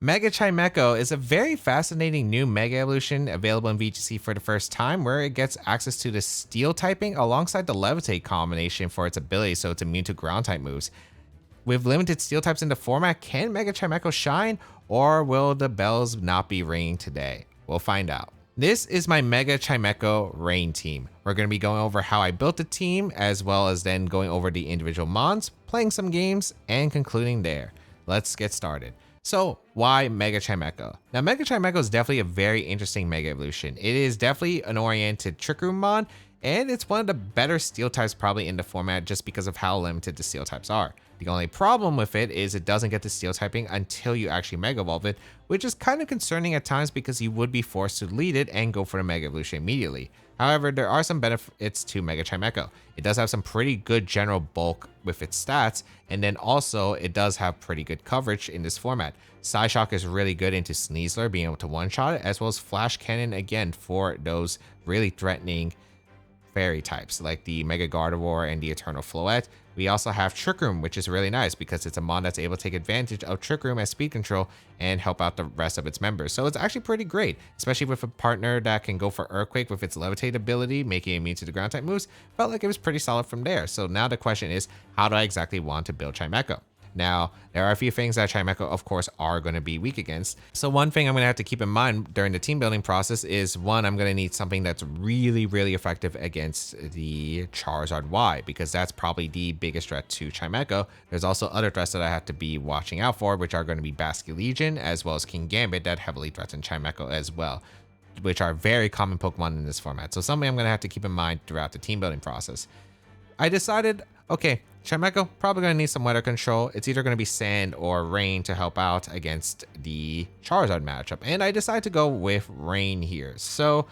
Mega Chimeco is a very fascinating new Mega Evolution available in VGC for the first time, where it gets access to the Steel typing alongside the Levitate combination for its ability, so it's immune to ground type moves. With limited Steel types in the format, can Mega Chimeco shine, or will the bells not be ringing today? We'll find out. This is my Mega Chimeco Rain team. We're going to be going over how I built the team, as well as then going over the individual mons, playing some games, and concluding there. Let's get started. So why Mega Chimeco? Now Mega Chimeco is definitely a very interesting Mega Evolution. It is definitely an oriented Trick Room mod, and it's one of the better Steel types probably in the format just because of how limited the Steel types are. The only problem with it is it doesn't get the Steel typing until you actually Mega Evolve it, which is kind of concerning at times because you would be forced to lead it and go for the Mega Evolution immediately. However, there are some benefits to Mega Chimeco. It does have some pretty good general bulk with its stats, and then also it does have pretty good coverage in this format. Psyshock is really good into Sneasler, being able to one-shot it, as well as Flash Cannon again for those really threatening fairy types like the Mega Gardevoir and the Eternal Floette. We also have Trick Room, which is really nice because it's a mod that's able to take advantage of Trick Room as speed control and help out the rest of its members. So it's actually pretty great, especially with a partner that can go for Earthquake with its Levitate ability, making it immune to the ground type moves. Felt like it was pretty solid from there. So now the question is, how do I exactly want to build Chimeco? Now, there are a few things that Chimeco, of course, are going to be weak against. So one thing I'm going to have to keep in mind during the team building process is, one, I'm going to need something that's really, really effective against the Charizard Y, because that's probably the biggest threat to Chimeco. There's also other threats that I have to be watching out for, which are going to be Basculegion, as well as King Gambit, that heavily threaten Chimeco as well, which are very common Pokemon in this format. So something I'm going to have to keep in mind throughout the team building process. I decided, okay, Chimeco probably going to need some weather control. It's either going to be sand or rain to help out against the Charizard matchup. And I decided to go with rain here. So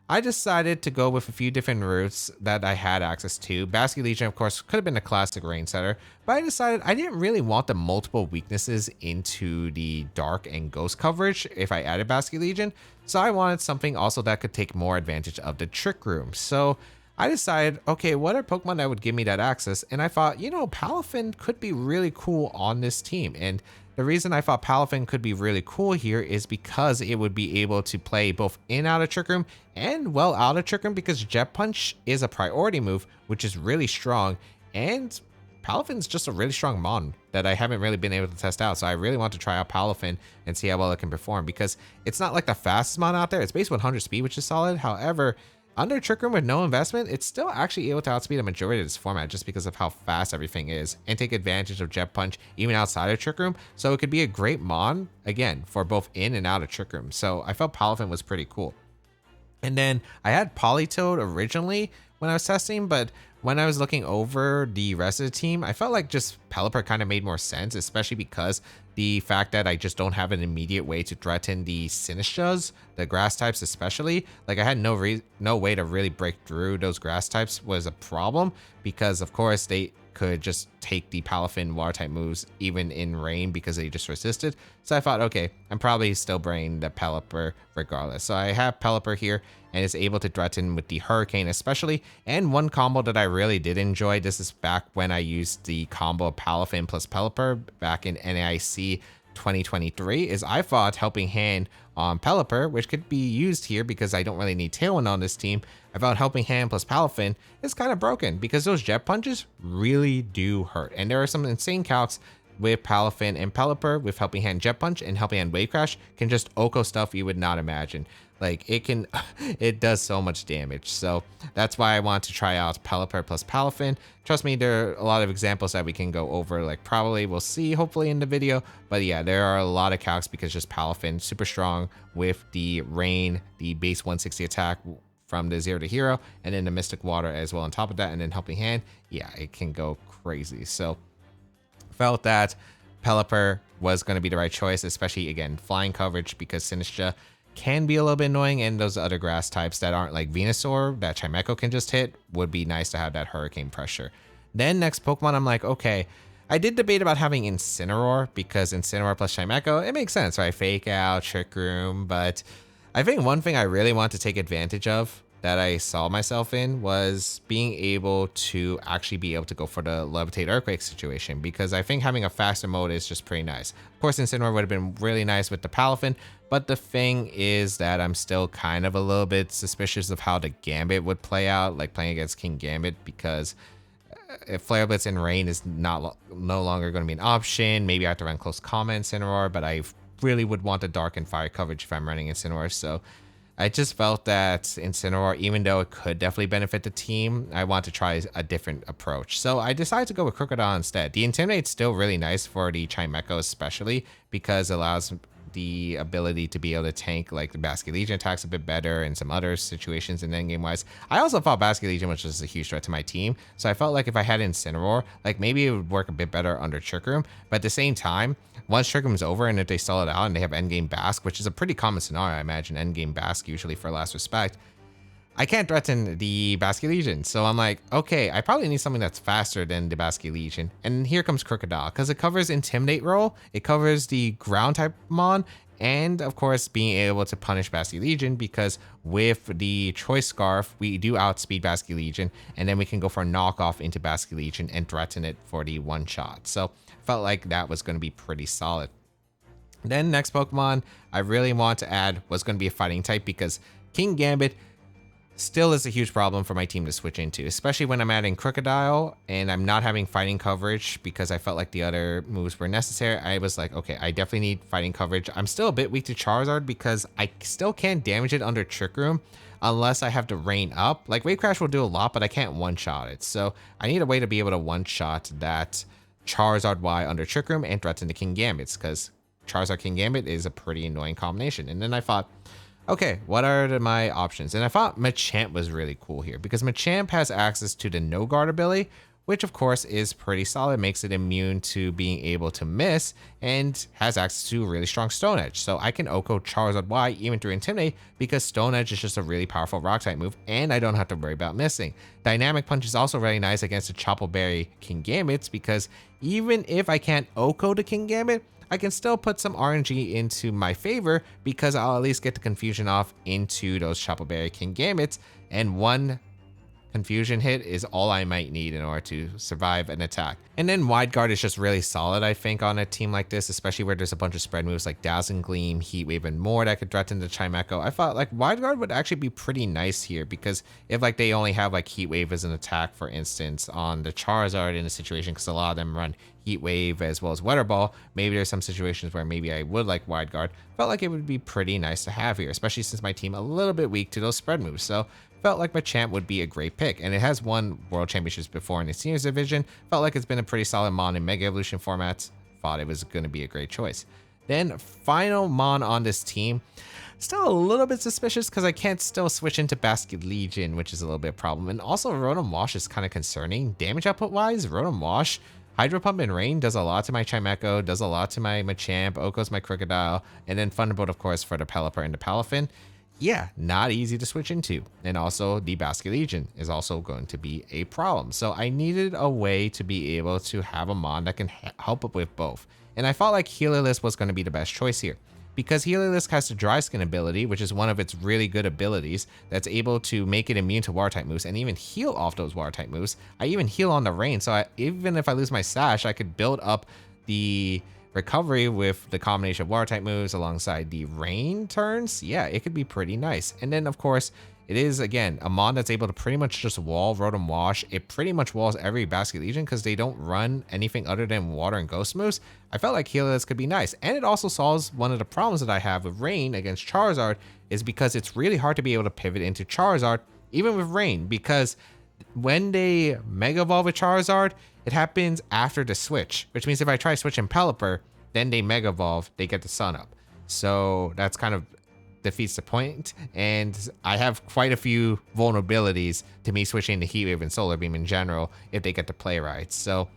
I decided to go with a few different routes that I had access to. Basculegion, of course, could have been a classic rain setter, but I decided I didn't really want the multiple weaknesses into the dark and ghost coverage if I added Basculegion. So I wanted something also that could take more advantage of the Trick Room. So I decided, okay, what are Pokemon that would give me that access? And I thought, you know, Palafin could be really cool on this team. And the reason I thought Palafin could be really cool here is because it would be able to play both in and out of Trick Room and well out of Trick Room, because Jet Punch is a priority move, which is really strong. And Palafin's just a really strong mon that I haven't really been able to test out. So I really want to try out Palafin and see how well it can perform, because it's not like the fastest mon out there. It's base 100 speed, which is solid. However, under Trick Room with no investment, it's still actually able to outspeed a majority of this format just because of how fast everything is, and take advantage of Jet Punch even outside of Trick Room. So it could be a great mon, again, for both in and out of Trick Room. So I felt Palafin was pretty cool. And then I had Politoed originally when I was testing, but when I was looking over the rest of the team, I felt like just Pelipper kind of made more sense, especially because the fact that I just don't have an immediate way to threaten the Sinistras, the grass types especially. Like I had no way to really break through those grass types was a problem, because of course they could just take the Palafin water type moves even in rain because they just resisted. So I thought, okay, I'm probably still bringing the Pelipper regardless. So I have Pelipper here, and it's able to threaten with the Hurricane especially. And one combo that I really did enjoy, this is back when I used the combo of Palafin plus Pelipper back in NAIC 2023, is I thought Helping Hand on Pelipper, which could be used here because I don't really need Tailwind on this team. I thought Helping Hand plus Palafin is kind of broken because those Jet Punches really do hurt. And there are some insane calcs with Palafin and Pelipper with Helping Hand Jet Punch, and Helping Hand Wave Crash can just Oko stuff you would not imagine. Like it does so much damage. So that's why I want to try out Pelipper plus Palafin. Trust me, there are a lot of examples that we can go over, like probably we'll see hopefully in the video. But yeah, there are a lot of calcs because just Palafin super strong with the rain, the base 160 attack from the 0 to hero, and then the Mystic Water as well on top of that, and then Helping Hand. Yeah, it can go crazy. So felt that Pelipper was going to be the right choice, especially again flying coverage, because Sinistra can be a little bit annoying, and those other grass types that aren't like Venusaur that Chimeco can just hit would be nice to have that hurricane pressure. Then next Pokemon, I'm like, okay, I did debate about having Incineroar, because Incineroar plus Chimeco, it makes sense, right? Fake Out, Trick Room, but I think one thing I really want to take advantage of that I saw myself in was being able to actually be able to go for the Levitate Earthquake situation, because I think having a faster mode is just pretty nice. Of course, Incineroar would have been really nice with the Palafin, but the thing is that I'm still kind of a little bit suspicious of how the Gambit would play out, like playing against King Gambit, because if Flare Blitz and Rain is no longer going to be an option, maybe I have to run Close Combat Incineroar, but I really would want the Dark and Fire coverage if I'm running Incineroar, so I just felt that Incineroar, even though it could definitely benefit the team, I want to try a different approach. So I decided to go with Krookodile instead. The Intimidate's still really nice for the Chimeco especially, because it allows the ability to be able to tank like the Basket Legion attacks a bit better and some other situations in endgame wise. I also thought Basket Legion was just a huge threat to my team, so I felt like if I had Incineroar, like maybe it would work a bit better under Trick Room, but at the same time, once Trick Room's over and if they sell it out and they have endgame Bask, which is a pretty common scenario, I imagine endgame Bask usually for Last Respect, I can't threaten the Basket Legion. So I'm like, okay, I probably need something that's faster than the Basket Legion. And here comes Krookodile, because it covers Intimidate role, it covers the ground type mon, and of course being able to punish Basket Legion, because with the Choice Scarf, we do outspeed Basket Legion, and then we can go for a knockoff into Basket Legion and threaten it for the one shot. So felt like that was going to be pretty solid. Then next Pokemon I really want to add was going to be a fighting type, because King Gambit still is a huge problem for my team to switch into, especially when I'm adding Krookodile and I'm not having fighting coverage, because I felt like the other moves were necessary. I was like, okay, I definitely need fighting coverage. I'm still a bit weak to Charizard because I still can't damage it under Trick Room unless I have to rain up. Like Wave Crash will do a lot, but I can't one-shot it. So I need a way to be able to one-shot that Charizard Y under Trick Room and threaten the King Gambits, because Charizard King Gambit is a pretty annoying combination. And then I thought, okay, what are my options? And I thought Machamp was really cool here, because Machamp has access to the No Guard ability, which of course is pretty solid, makes it immune to being able to miss, and has access to really strong Stone Edge. So I can OHKO Charizard Y even through Intimidate, because Stone Edge is just a really powerful rock type move, and I don't have to worry about missing. Dynamic Punch is also really nice against the Chople Berry King Gambits, because even if I can't OHKO the King Gambit, I can still put some RNG into my favor, because I'll at least get the confusion off into those Chople Berry King Gambits, and one confusion hit is all I might need in order to survive an attack. And then Wide Guard is just really solid, I think, on a team like this, especially where there's a bunch of spread moves like Dazzling Gleam, Heat Wave, and more that could threaten the Chimeco. I thought like Wide Guard would actually be pretty nice here, because if like they only have like Heat Wave as an attack, for instance, on the Charizard in a situation, because a lot of them run Heat Wave as well as Weather Ball, maybe there's some situations where maybe I would like Wide Guard. Felt like it would be pretty nice to have here, especially since my team a little bit weak to those spread moves. So felt like Machamp would be a great pick, and it has won World Championships before in the Seniors Division. Felt like it's been a pretty solid mon in Mega Evolution formats. Thought it was going to be a great choice. Then final mon on this team, still a little bit suspicious because I can't still switch into Basket Legion, which is a little bit of a problem. And also Rotom Wash is kind of concerning. Damage output wise, Rotom Wash, Hydro Pump and Rain does a lot to my Chimeco, does a lot to my Machamp, OHKO's my Krookodile, and then Thunderbolt, of course, for the Pelipper and the Palafin. Yeah, not easy to switch into. And also the Basket Legion is also going to be a problem. So I needed a way to be able to have a mon that can help up with both. And I felt like Heliolisk was going to be the best choice here, because Heliolisk has the Dry Skin ability, which is one of its really good abilities that's able to make it immune to water type moves and even heal off those water type moves. I even heal on the rain, so even if I lose my Sash, I could build up the recovery with the combination of water type moves alongside the rain turns. Yeah, it could be pretty nice. And then of course, it is again a mon that's able to pretty much just wall Rotom Wash. It pretty much walls every Basket Legion because they don't run anything other than water and ghost moves. I felt like Heliolisk could be nice, and it also solves one of the problems that I have with Rain against Charizard, is because it's really hard to be able to pivot into Charizard even with Rain, because when they Mega Evolve with Charizard, it happens after the switch, which means if I try switching Pelipper, then they Mega Evolve, they get the Sun Up. So that's kind of defeats the point, and I have quite a few vulnerabilities to me switching to Heat Wave and Solar Beam in general if they get to play right. So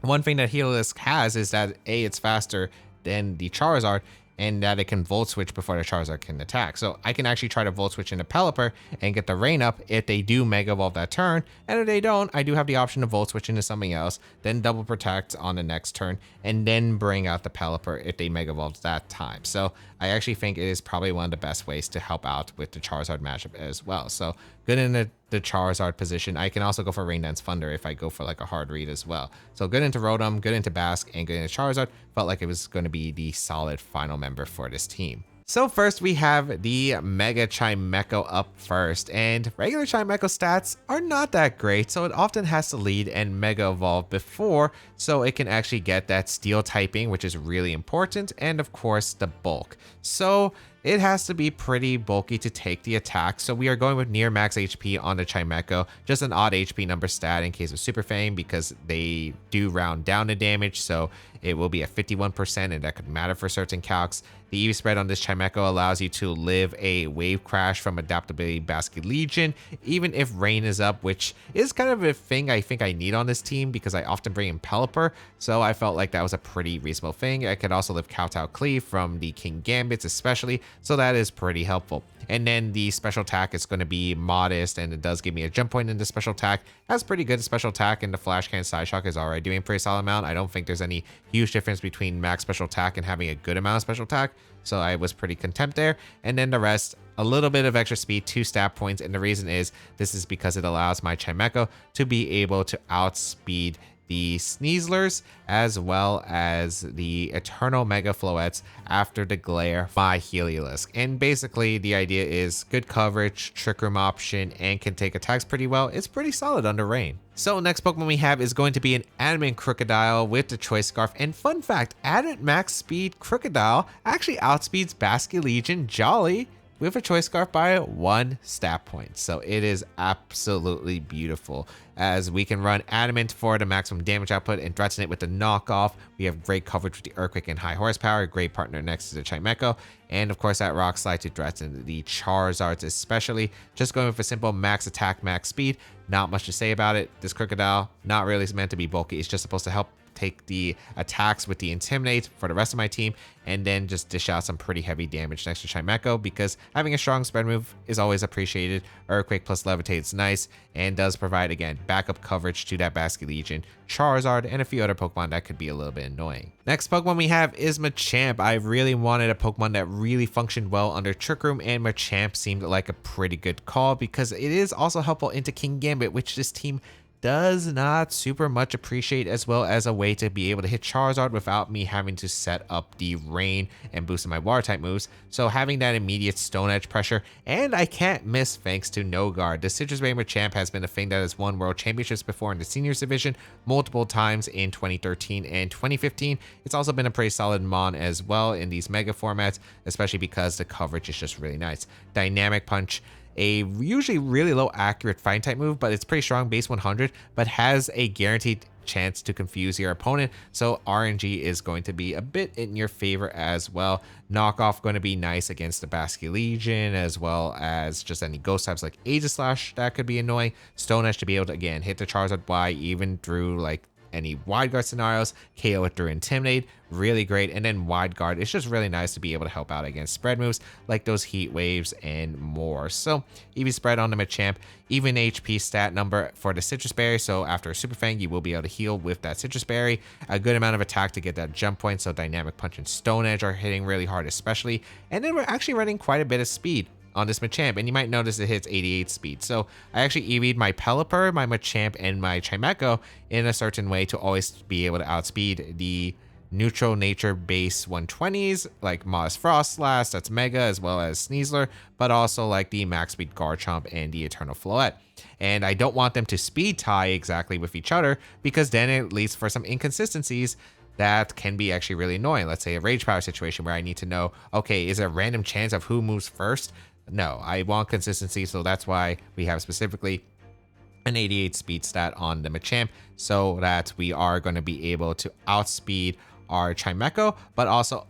one thing that Heliolisk has is that A, it's faster than the Charizard, and that it can Volt Switch before the Charizard can attack. So I can actually try to Volt Switch into Pelipper and get the Rain up if they do Mega Evolve that turn, and if they don't, I do have the option to Volt Switch into something else, then Double Protect on the next turn, and then bring out the Pelipper if they Mega Evolve that time. So I actually think it is probably one of the best ways to help out with the Charizard matchup as well. So good in the Charizard position. I can also go for Rain Dance Thunder if I go for like a hard read as well. So good into Rotom, good into Basque, and good into Charizard. Felt like it was going to be the solid final member for this team. So first we have the Mega Chimecho up first, and regular Chimecho stats are not that great, so it often has to lead and Mega Evolve before, so it can actually get that Steel typing, which is really important, and of course the bulk. So it has to be pretty bulky to take the attack, so we are going with near max HP on the Chimecho, just an odd HP number stat in case of Super Fang because they do round down the damage, so it will be at 51%, and that could matter for certain calcs. The EV spread on this Chimecho allows you to live a Wave Crash from Adaptability Basket Legion, even if Rain is up, which is kind of a thing I think I need on this team because I often bring in Pelipper, so I felt like that was a pretty reasonable thing. I could also live Kowtow Cleave from the King Gambits especially, so that is pretty helpful. And then the special attack is going to be modest, and it does give me a jump point into special attack. Has pretty good special attack, and the Flash Cannon Side Shock is already doing a pretty solid amount. I don't think there's any huge difference between max special attack and having a good amount of special attack, so I was pretty content there. And then the rest, a little bit of extra speed, 2 stat points, and the reason is this is because it allows my Chimecho to be able to outspeed the Sneaslers as well as the Eternal Mega Floettes after the Glare by Heliolisk. And basically the idea is good coverage, Trick Room option, and can take attacks pretty well. It's pretty solid under Rain. So next Pokemon we have is going to be an Adamant Krookodile with the Choice Scarf. And fun fact, Adamant Max Speed Krookodile actually outspeeds Basket Legion Jolly with a Choice Scarf by 1 stat point. So it is absolutely beautiful, as we can run Adamant for the maximum damage output and threaten it with the knockoff. We have great coverage with the Earthquake and high horsepower, great partner next to the Chimecho, and of course that Rock Slide to threaten the Charizards especially. Just going with a simple max attack, max speed, not much to say about it. This Krookodile, not really meant to be bulky, it's just supposed to help take the attacks with the Intimidate for the rest of my team, and then just dish out some pretty heavy damage next to Chimecho, because having a strong spread move is always appreciated. Earthquake plus Levitate is nice, and does provide, again, backup coverage to that Basket Legion, Charizard, and a few other Pokemon that could be a little bit annoying. Next Pokemon we have is Machamp. I really wanted a Pokemon that really functioned well under Trick Room, and Machamp seemed like a pretty good call, because it is also helpful into King Gambit, which this team does not super much appreciate, as well as a way to be able to hit Charizard without me having to set up the Rain and boosting my Water type moves. So having that immediate Stone Edge pressure, and I can't miss thanks to No Guard. The Citrus Berry Machamp has been a thing that has won World Championships before in the Seniors Division multiple times in 2013 and 2015. It's also been a pretty solid Mon as well in these Mega formats, especially because the coverage is just really nice. Dynamic Punch, a usually really low accurate fighting type move, but it's pretty strong, base 100, but has a guaranteed chance to confuse your opponent, so RNG is going to be a bit in your favor as well. Knockoff going to be nice against the Basket Legion, as well as just any ghost types like Aegislash that could be annoying. Stone Edge to be able to, again, hit the Charizard Y even through like any wide guard scenarios, KO it through Intimidate, really great. And then wide guard, it's just really nice to be able to help out against spread moves like those heat waves and more. So EV spread on the Machamp, even HP stat number for the Citrus Berry, so after a Super Fang you will be able to heal with that Citrus Berry, a good amount of attack to get that jump point, so Dynamic Punch and Stone Edge are hitting really hard especially, and then we're actually running quite a bit of speed on this Machamp, and you might notice it hits 88 speed. So I actually EV'd my Pelipper, my Machamp, and my Chimecho in a certain way to always be able to outspeed the neutral nature base 120s like Modest Frost Blast, that's Mega, as well as Sneasler, but also like the max speed Garchomp and the Eternal Floette. And I don't want them to speed tie exactly with each other, because then it leads for some inconsistencies that can be actually really annoying. Let's say a Rage Power situation where I need to know, okay, is there a random chance of who moves first? No, I want consistency, so that's why we have specifically an 88 speed stat on the Machamp, so that we are going to be able to outspeed our Chimecho, but also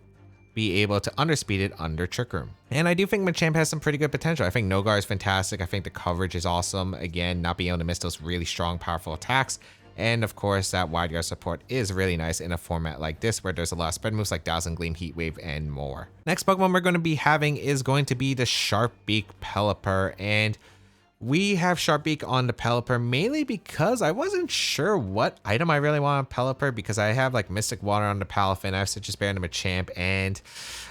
be able to underspeed it under Trick Room. And I do think Machamp has some pretty good potential. I think No Guard is fantastic. I think the coverage is awesome. Again, not being able to miss those really strong, powerful attacks. And of course, that wide guard support is really nice in a format like this where there's a lot of spread moves like Dazzling Gleam, Heat Wave, and more. Next Pokemon we're going to be having is going to be the Sharpbeak Pelipper, and we have Sharpbeak on the Pelipper mainly because I wasn't sure what item I really want on Pelipper, because I have like Mystic Water on the Palafin, I have Citrus Berry on the Machamp, and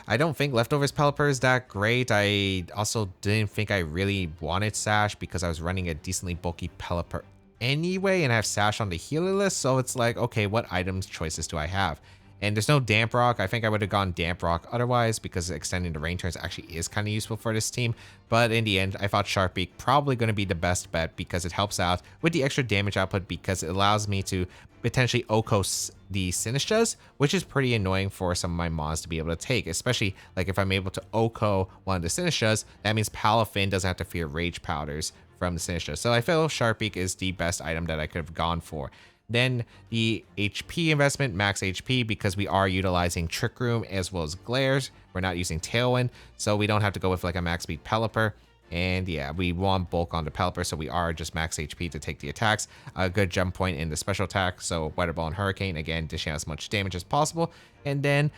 I don't think Leftovers Pelipper is that great. I also didn't think I really wanted Sash because I was running a decently bulky Pelipper anyway, and I have Sash on the Heliolisk, so it's like, okay, what items choices do I have? And there's no Damp Rock. I think I would have gone Damp Rock otherwise because extending the rain turns actually is kind of useful for this team. But in the end, I thought Sharpbeak probably going to be the best bet because it helps out with the extra damage output, because it allows me to potentially OHKO the Sinistras, which is pretty annoying for some of my mons to be able to take, especially like if I'm able to OHKO one of the Sinistras, that means Palafin doesn't have to fear Rage Powders from the Sinistras. So I feel Sharpbeak is the best item that I could have gone for. Then the HP investment, max HP, because we are utilizing Trick Room as well as Glares. We're not using Tailwind, so we don't have to go with like a max speed Pelipper. And yeah, we want bulk on the Pelipper, so we are just max HP to take the attacks. A good jump point in the special attack, so Weather Ball and Hurricane, again, dishing out as much damage as possible. And then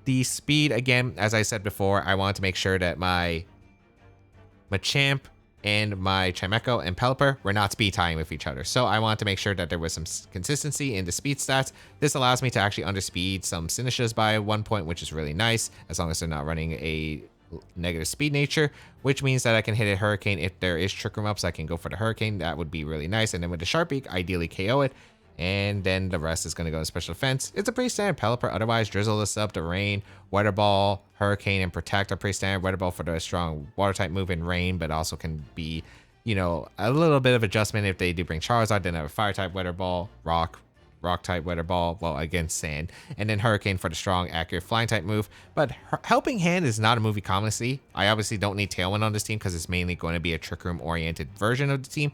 the speed, again, as I said before, I wanted to make sure that my Machamp and my Chimeco and Pelipper were not speed tying with each other. So I wanted to make sure that there was some consistency in the speed stats. This allows me to actually underspeed some Sinistras by 1 point, which is really nice, as long as they're not running a negative speed nature, which means that I can hit a Hurricane if there is Trick Room up, so I can go for the Hurricane. That would be really nice. And then with the Sharpbeak, ideally KO it. And then the rest is going to go in special defense. It's a pretty standard Pelipper. Otherwise, Drizzle this up, the Rain, Weather Ball, Hurricane, and Protect are pretty standard. Weather Ball for the strong water type move in Rain, but also can be, you know, a little bit of adjustment if they do bring Charizard. Then have a Fire type Weather Ball, Rock type Weather Ball, well, against Sand, and then Hurricane for the strong, accurate Flying type move. But Helping Hand is not a move you commonly see. I obviously don't need Tailwind on this team because it's mainly going to be a Trick Room oriented version of the team.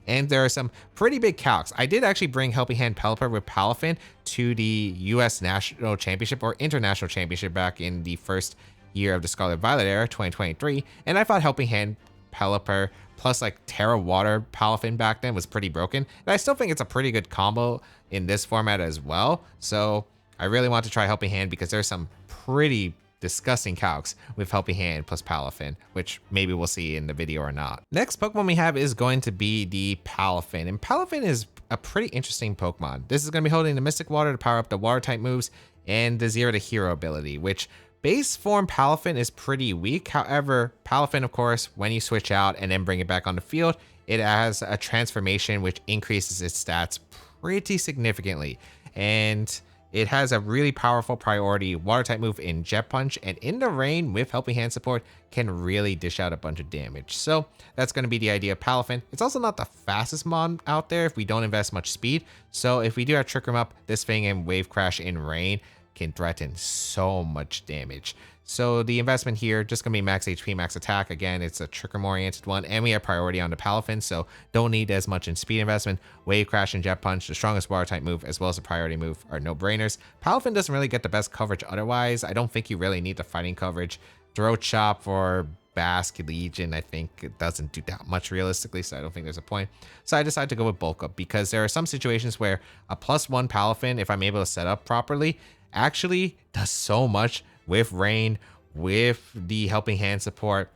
And there are some pretty big calcs. I did actually bring Helping Hand Pelipper with Palafin to the US National Championship or International Championship back in the first year of the Scarlet Violet era, 2023. And I thought Helping Hand Pelipper plus like Terra Water Palafin back then was pretty broken. And I still think it's a pretty good combo in this format as well. So I really want to try Helping Hand because there's some pretty disgusting calcs with Helping Hand plus Palafin, which maybe we'll see in the video or not. Next Pokemon we have is going to be the Palafin, and Palafin is a pretty interesting Pokemon. This is going to be holding the Mystic Water to power up the water type moves and the Zero to Hero ability, which base form Palafin is pretty weak. However, Palafin, of course, when you switch out and then bring it back on the field, it has a transformation which increases its stats pretty significantly. And it has a really powerful priority water type move in Jet Punch, and in the rain with Helping Hand support can really dish out a bunch of damage. So that's going to be the idea of Palafin. It's also not the fastest mon out there if we don't invest much speed. So if we do have Trick Room up, this thing and Wave Crash in rain can threaten so much damage. So the investment here just gonna be max HP, max attack. Again, it's a Trick Room oriented one, and we have priority on the Palafin, so don't need as much in speed investment. Wave Crash and Jet Punch, the strongest water type move as well as the priority move, are no brainers. Palafin doesn't really get the best coverage otherwise. I don't think you really need the fighting coverage. Throat Chop for Basque Legion, I think it doesn't do that much realistically, so I don't think there's a point. So I decided to go with Bulk Up because there are some situations where a +1 Palafin, if I'm able to set up properly, actually does so much with rain, with the Helping Hand support.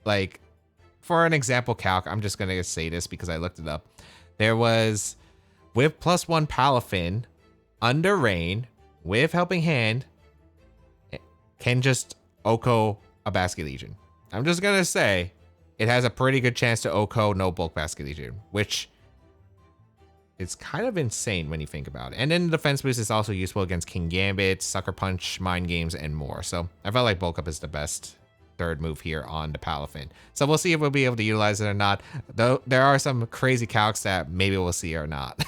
Like, for an example calc, I'm just gonna say this because I looked it up. There was, with +1 Palafin, under rain, with Helping Hand, can just OHKO a Basque Legion. I'm just gonna say, it has a pretty good chance to OHKO no bulk Basque Legion, which it's kind of insane when you think about it. And then the defense boost is also useful against King Gambit, Sucker Punch, Mind Games, and more. So I felt like Bulk Up is the best third move here on the Palafin. So we'll see if we'll be able to utilize it or not. Though there are some crazy calcs that maybe we'll see or not.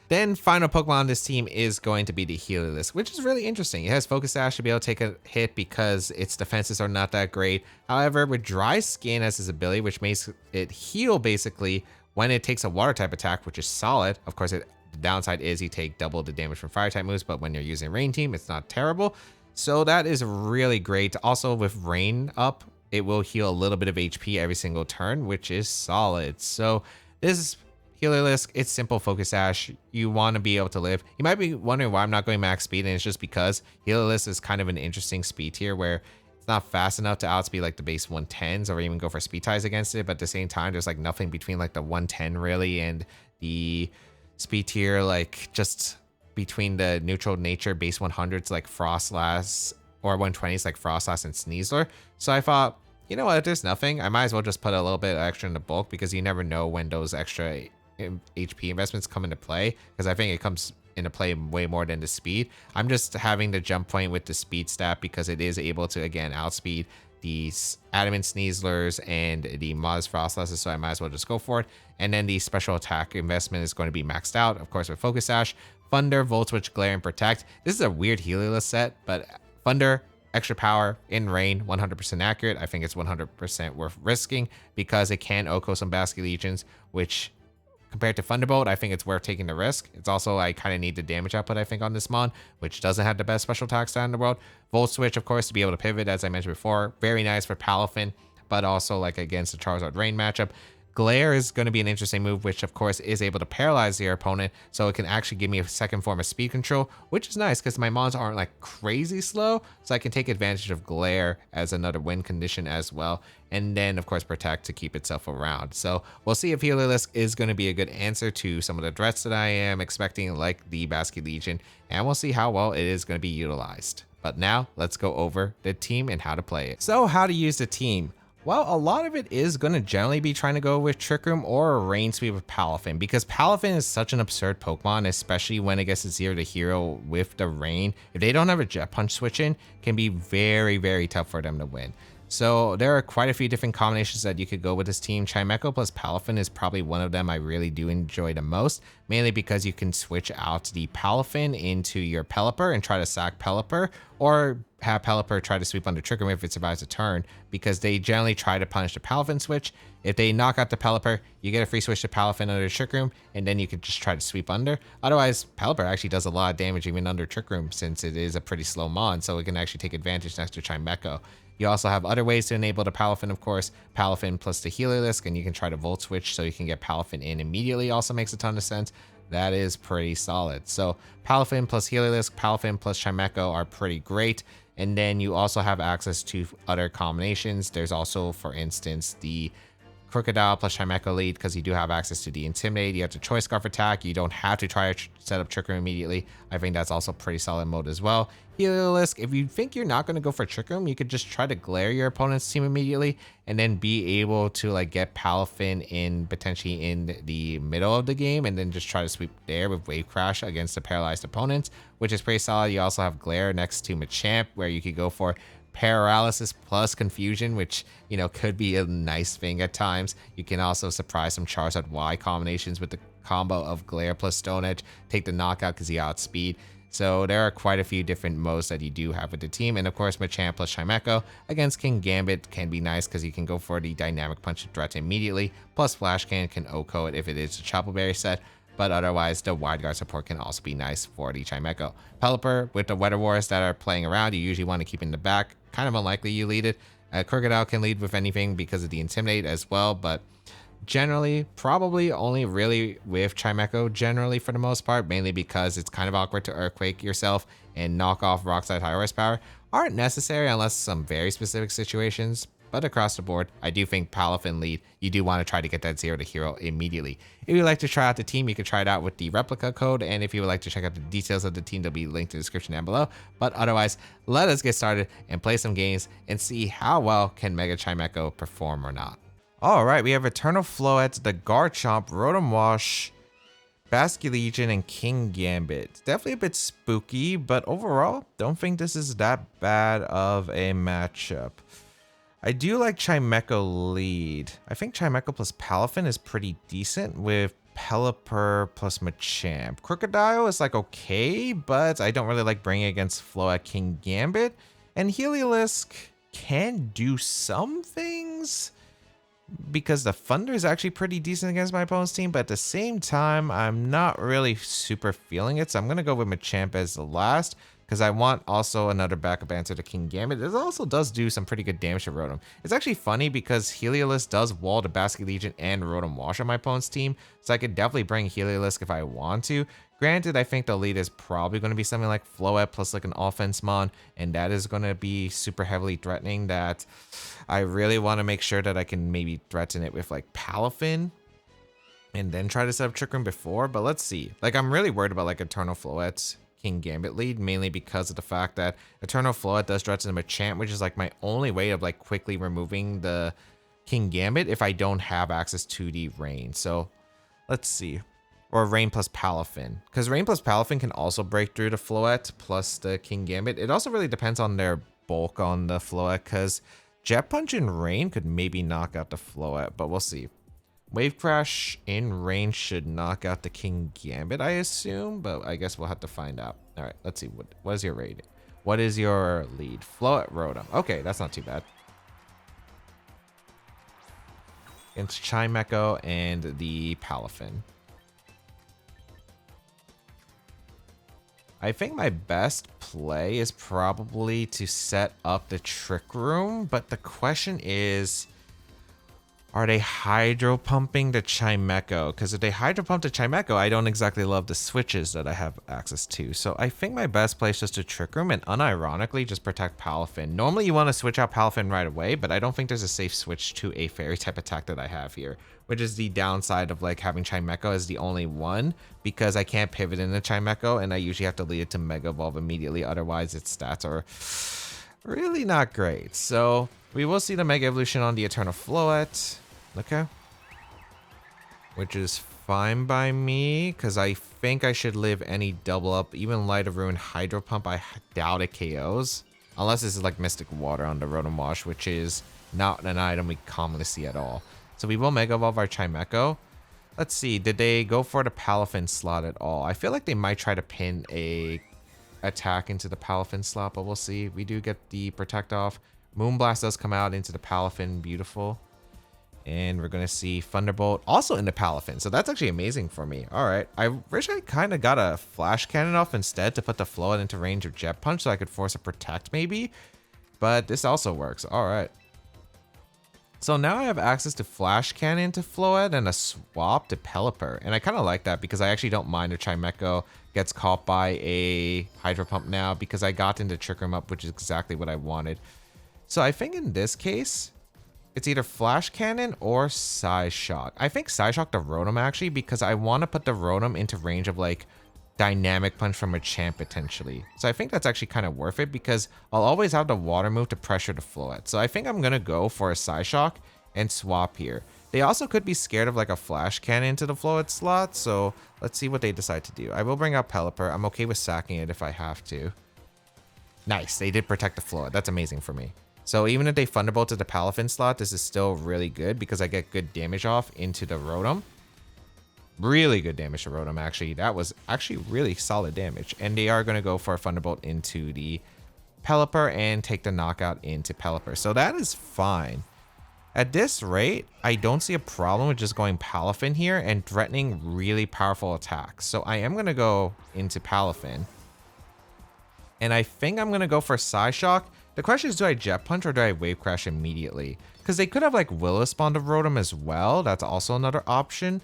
Then final Pokemon on this team is going to be the Heliolisk, which is really interesting. It has Focus Sash to be able to take a hit because its defenses are not that great. However, with Dry Skin as his ability, which makes it heal basically when it takes a water type attack, which is solid. Of course, the downside is you take double the damage from fire type moves, but when you're using Rain Team, it's not terrible. So that is really great. Also with Rain up, it will heal a little bit of HP every single turn, which is solid. So this Heliolisk, it's simple focus sash. You want to be able to live. You might be wondering why I'm not going max speed, and it's just because Heliolisk is kind of an interesting speed tier where it's not fast enough to outspeed like the base 110s or even go for speed ties against it. But at the same time, there's like nothing between like the 110 really and the speed tier, like just between the neutral nature base 100s like Frostlass or 120s like Frostlass and Sneasler. So I thought, you know what, if there's nothing, I might as well just put a little bit extra in the bulk, because you never know when those extra HP investments come into play, because I think it comes into play way more than the speed. I'm just having the jump point with the speed stat because it is able to, again, outspeed the Adamant Sneaslers and the Modest Frostlasses, so I might as well just go for it. And then the special attack investment is going to be maxed out, of course, with Focus Sash, Thunder, Volt Switch, Glare, and Protect. This is a weird Heliolisk set, but Thunder, extra power in rain, 100% accurate. I think it's 100% worth risking because it can OHKO some Basket Legions, which compared to Thunderbolt, I think it's worth taking the risk. It's also, I kind of need the damage output, I think, on this mon, which doesn't have the best special attack stat in the world. Volt Switch, of course, to be able to pivot, as I mentioned before. Very nice for Palafin, but also like against the Charizard Rain matchup. Glare is going to be an interesting move, which of course is able to paralyze your opponent, so it can actually give me a second form of speed control, which is nice because my mons aren't like crazy slow, so I can take advantage of Glare as another win condition as well, and then of course Protect to keep itself around. So we'll see if Heliolisk is going to be a good answer to some of the threats that I am expecting, like the Basket Legion, and we'll see how well it is going to be utilized. But now let's go over the team and how to play it. So how to use the team. Well, a lot of it is going to generally be trying to go with Trick Room or a Rain Sweep with Palafin, because Palafin is such an absurd Pokemon, especially when it gets to 0 to hero with the Rain. If they don't have a Jet Punch switch in, it can be very, very tough for them to win. So there are quite a few different combinations that you could go with this team. Chimeco plus Palafin is probably one of them I really do enjoy the most, mainly because you can switch out the Palafin into your Pelipper and try to sack Pelipper, or have Pelipper try to sweep under Trick Room if it survives a turn, because they generally try to punish the Palafin switch. If they knock out the Pelipper, you get a free switch to Palafin under Trick Room, and then you can just try to sweep under. Otherwise, Pelipper actually does a lot of damage even under Trick Room, since it is a pretty slow mon, so it can actually take advantage next to Chimeco. You also have other ways to enable the Palafin, of course. Palafin plus the Heliolisk, and you can try to Volt Switch so you can get Palafin in immediately. Also makes a ton of sense. That is pretty solid. So Palafin plus Heliolisk, Palafin plus Chimeco are pretty great. And then you also have access to other combinations. There's also, for instance, the Krookodile plus Chimeco lead, because you do have access to the Intimidate. You have the Choice Scarf attack. You don't have to try to set up Trick Room immediately. I think that's also pretty solid mode as well. Heliolisk, if you think you're not going to go for Trick Room, you could just try to glare your opponent's team immediately and then be able to like get Palafin in potentially in the middle of the game, and then just try to sweep there with Wave Crash against the paralyzed opponents, which is pretty solid. You also have Glare next to Machamp, where you could go for Paralysis plus Confusion, which, you know, could be a nice thing at times. You can also surprise some Charizard Y combinations with the combo of Glare plus Stone Edge, take the knockout because you outspeed. So there are quite a few different modes that you do have with the team. And of course, Machamp plus Chimeco against King Gambit can be nice because you can go for the Dynamic Punch threat immediately. Plus Flash can OHKO it if it is a Chapel Berry set. But otherwise, the Wide Guard support can also be nice for the Chimeco. Pelipper, with the Weather Wars that are playing around, you usually want to keep in the back. Kind of unlikely you lead it. Krookodile can lead with anything because of the Intimidate as well, but generally, probably only really with Chimeco generally for the most part, mainly because it's kind of awkward to Earthquake yourself and knock off Rock Slide High Horsepower. Aren't necessary unless some very specific situations. But across the board, I do think Palafin lead, you do want to try to get that 0 to hero immediately. If you'd like to try out the team, you can try it out with the replica code. And if you would like to check out the details of the team, they'll be linked in the description down below. But otherwise, let us get started and play some games and see how well can Mega Chimeco perform or not. All right, we have Eternal Floette, the Garchomp, Rotom Wash, Basket Legion, and King Gambit. It's definitely a bit spooky, but overall, don't think this is that bad of a matchup. I do like Chimeco lead. I think Chimeco plus Palafin is pretty decent with Pelipper plus Machamp. Krookodile is like okay, but I don't really like bringing against Floette King Gambit. And Heliolisk can do some things because the Thunder is actually pretty decent against my opponent's team, but at the same time, I'm not really super feeling it. So I'm going to go with Machamp as the last. because I want also another backup answer to King Gambit. This also does do some pretty good damage to Rotom. It's actually funny because Heliolisk does wall the Basket Legion and Rotom Wash on my opponent's team, so I could definitely bring Heliolisk if I want to. Granted, I think the lead is probably going to be something like Floette plus like an offense mon, and that is going to be super heavily threatening that I really want to make sure that I can maybe threaten it with like Palafin and then try to set up Trick Room before, but let's see. Like, I'm really worried about like Eternal Floette's King Gambit lead, mainly because of the fact that Eternal Floette does threaten a Machamp, which is like my only way of like quickly removing the King Gambit if I don't have access to the Rain. So let's see. Or Rain plus Palafin, because Rain plus Palafin can also break through the Floette plus the King Gambit. It also really depends on their bulk on the Floette, because Jet Punch and Rain could maybe knock out the Floette, but we'll see. Wave Crash in range should knock out the King Gambit, I assume, but I guess we'll have to find out. All right, let's see. What is your rating? What is your lead? Floette Rotom. Okay, that's not too bad. Against Chimeco and the Palafin. I think my best play is probably to set up the Trick Room, but the question is, are they hydro pumping the Chimeco? Because if they hydro pump the Chimeco, I don't exactly love the switches that I have access to. So I think my best play is just to Trick Room and unironically just protect Palafin. Normally you want to switch out Palafin right away, but I don't think there's a safe switch to a fairy type attack that I have here, which is the downside of like having Chimeco as the only one, because I can't pivot in the Chimeco and I usually have to lead it to Mega Evolve immediately. Otherwise its stats are really not great. So we will see the Mega Evolution on the Eternal Floette. Okay. Which is fine by me, because I think I should live any double up. Even Light of Ruin Hydro Pump, I doubt it KOs. Unless this is like Mystic Water on the Rotom Wash, which is not an item we commonly see at all. So we will Mega Evolve our Chimeco. Let's see, did they go for the Palafin slot at all? I feel like they might try to pin a attack into the Palafin slot, but we'll see. We do get the Protect off. Moonblast does come out into the Palafin, beautiful. And we're going to see Thunderbolt also in the Palafin. So that's actually amazing for me. All right. I wish I kind of got a Flash Cannon off instead to put the Floette into range of Jet Punch so I could force a Protect maybe. But this also works. All right. So now I have access to Flash Cannon to Floette and a swap to Pelipper. And I kind of like that because I actually don't mind if Chimeco gets caught by a Hydro Pump now because I got into Trick Room up, which is exactly what I wanted. So I think in this case, it's either Flash Cannon or Psyshock. I think Psyshock the Rotom actually, because I want to put the Rotom into range of like Dynamic Punch from Machamp potentially. So I think that's actually kind of worth it because I'll always have the Water move to pressure the Floette. So I think I'm going to go for a Psyshock and swap here. They also could be scared of like a Flash Cannon into the Floette slot. So let's see what they decide to do. I will bring out Pelipper. I'm okay with sacking it if I have to. Nice. They did protect the Floette. That's amazing for me. So even if they Thunderbolt to the Palafin slot, this is still really good because I get good damage off into the Rotom. Really good damage to Rotom, actually. That was actually really solid damage. And they are going to go for a Thunderbolt into the Pelipper and take the knockout into Pelipper. So that is fine. At this rate, I don't see a problem with just going Palafin here and threatening really powerful attacks. So I am going to go into Palafin. And I think I'm going to go for Psyshock. The question is, do I Jet Punch or do I Wave Crash immediately? Because they could have like Willispawn to Rotom as well. That's also another option.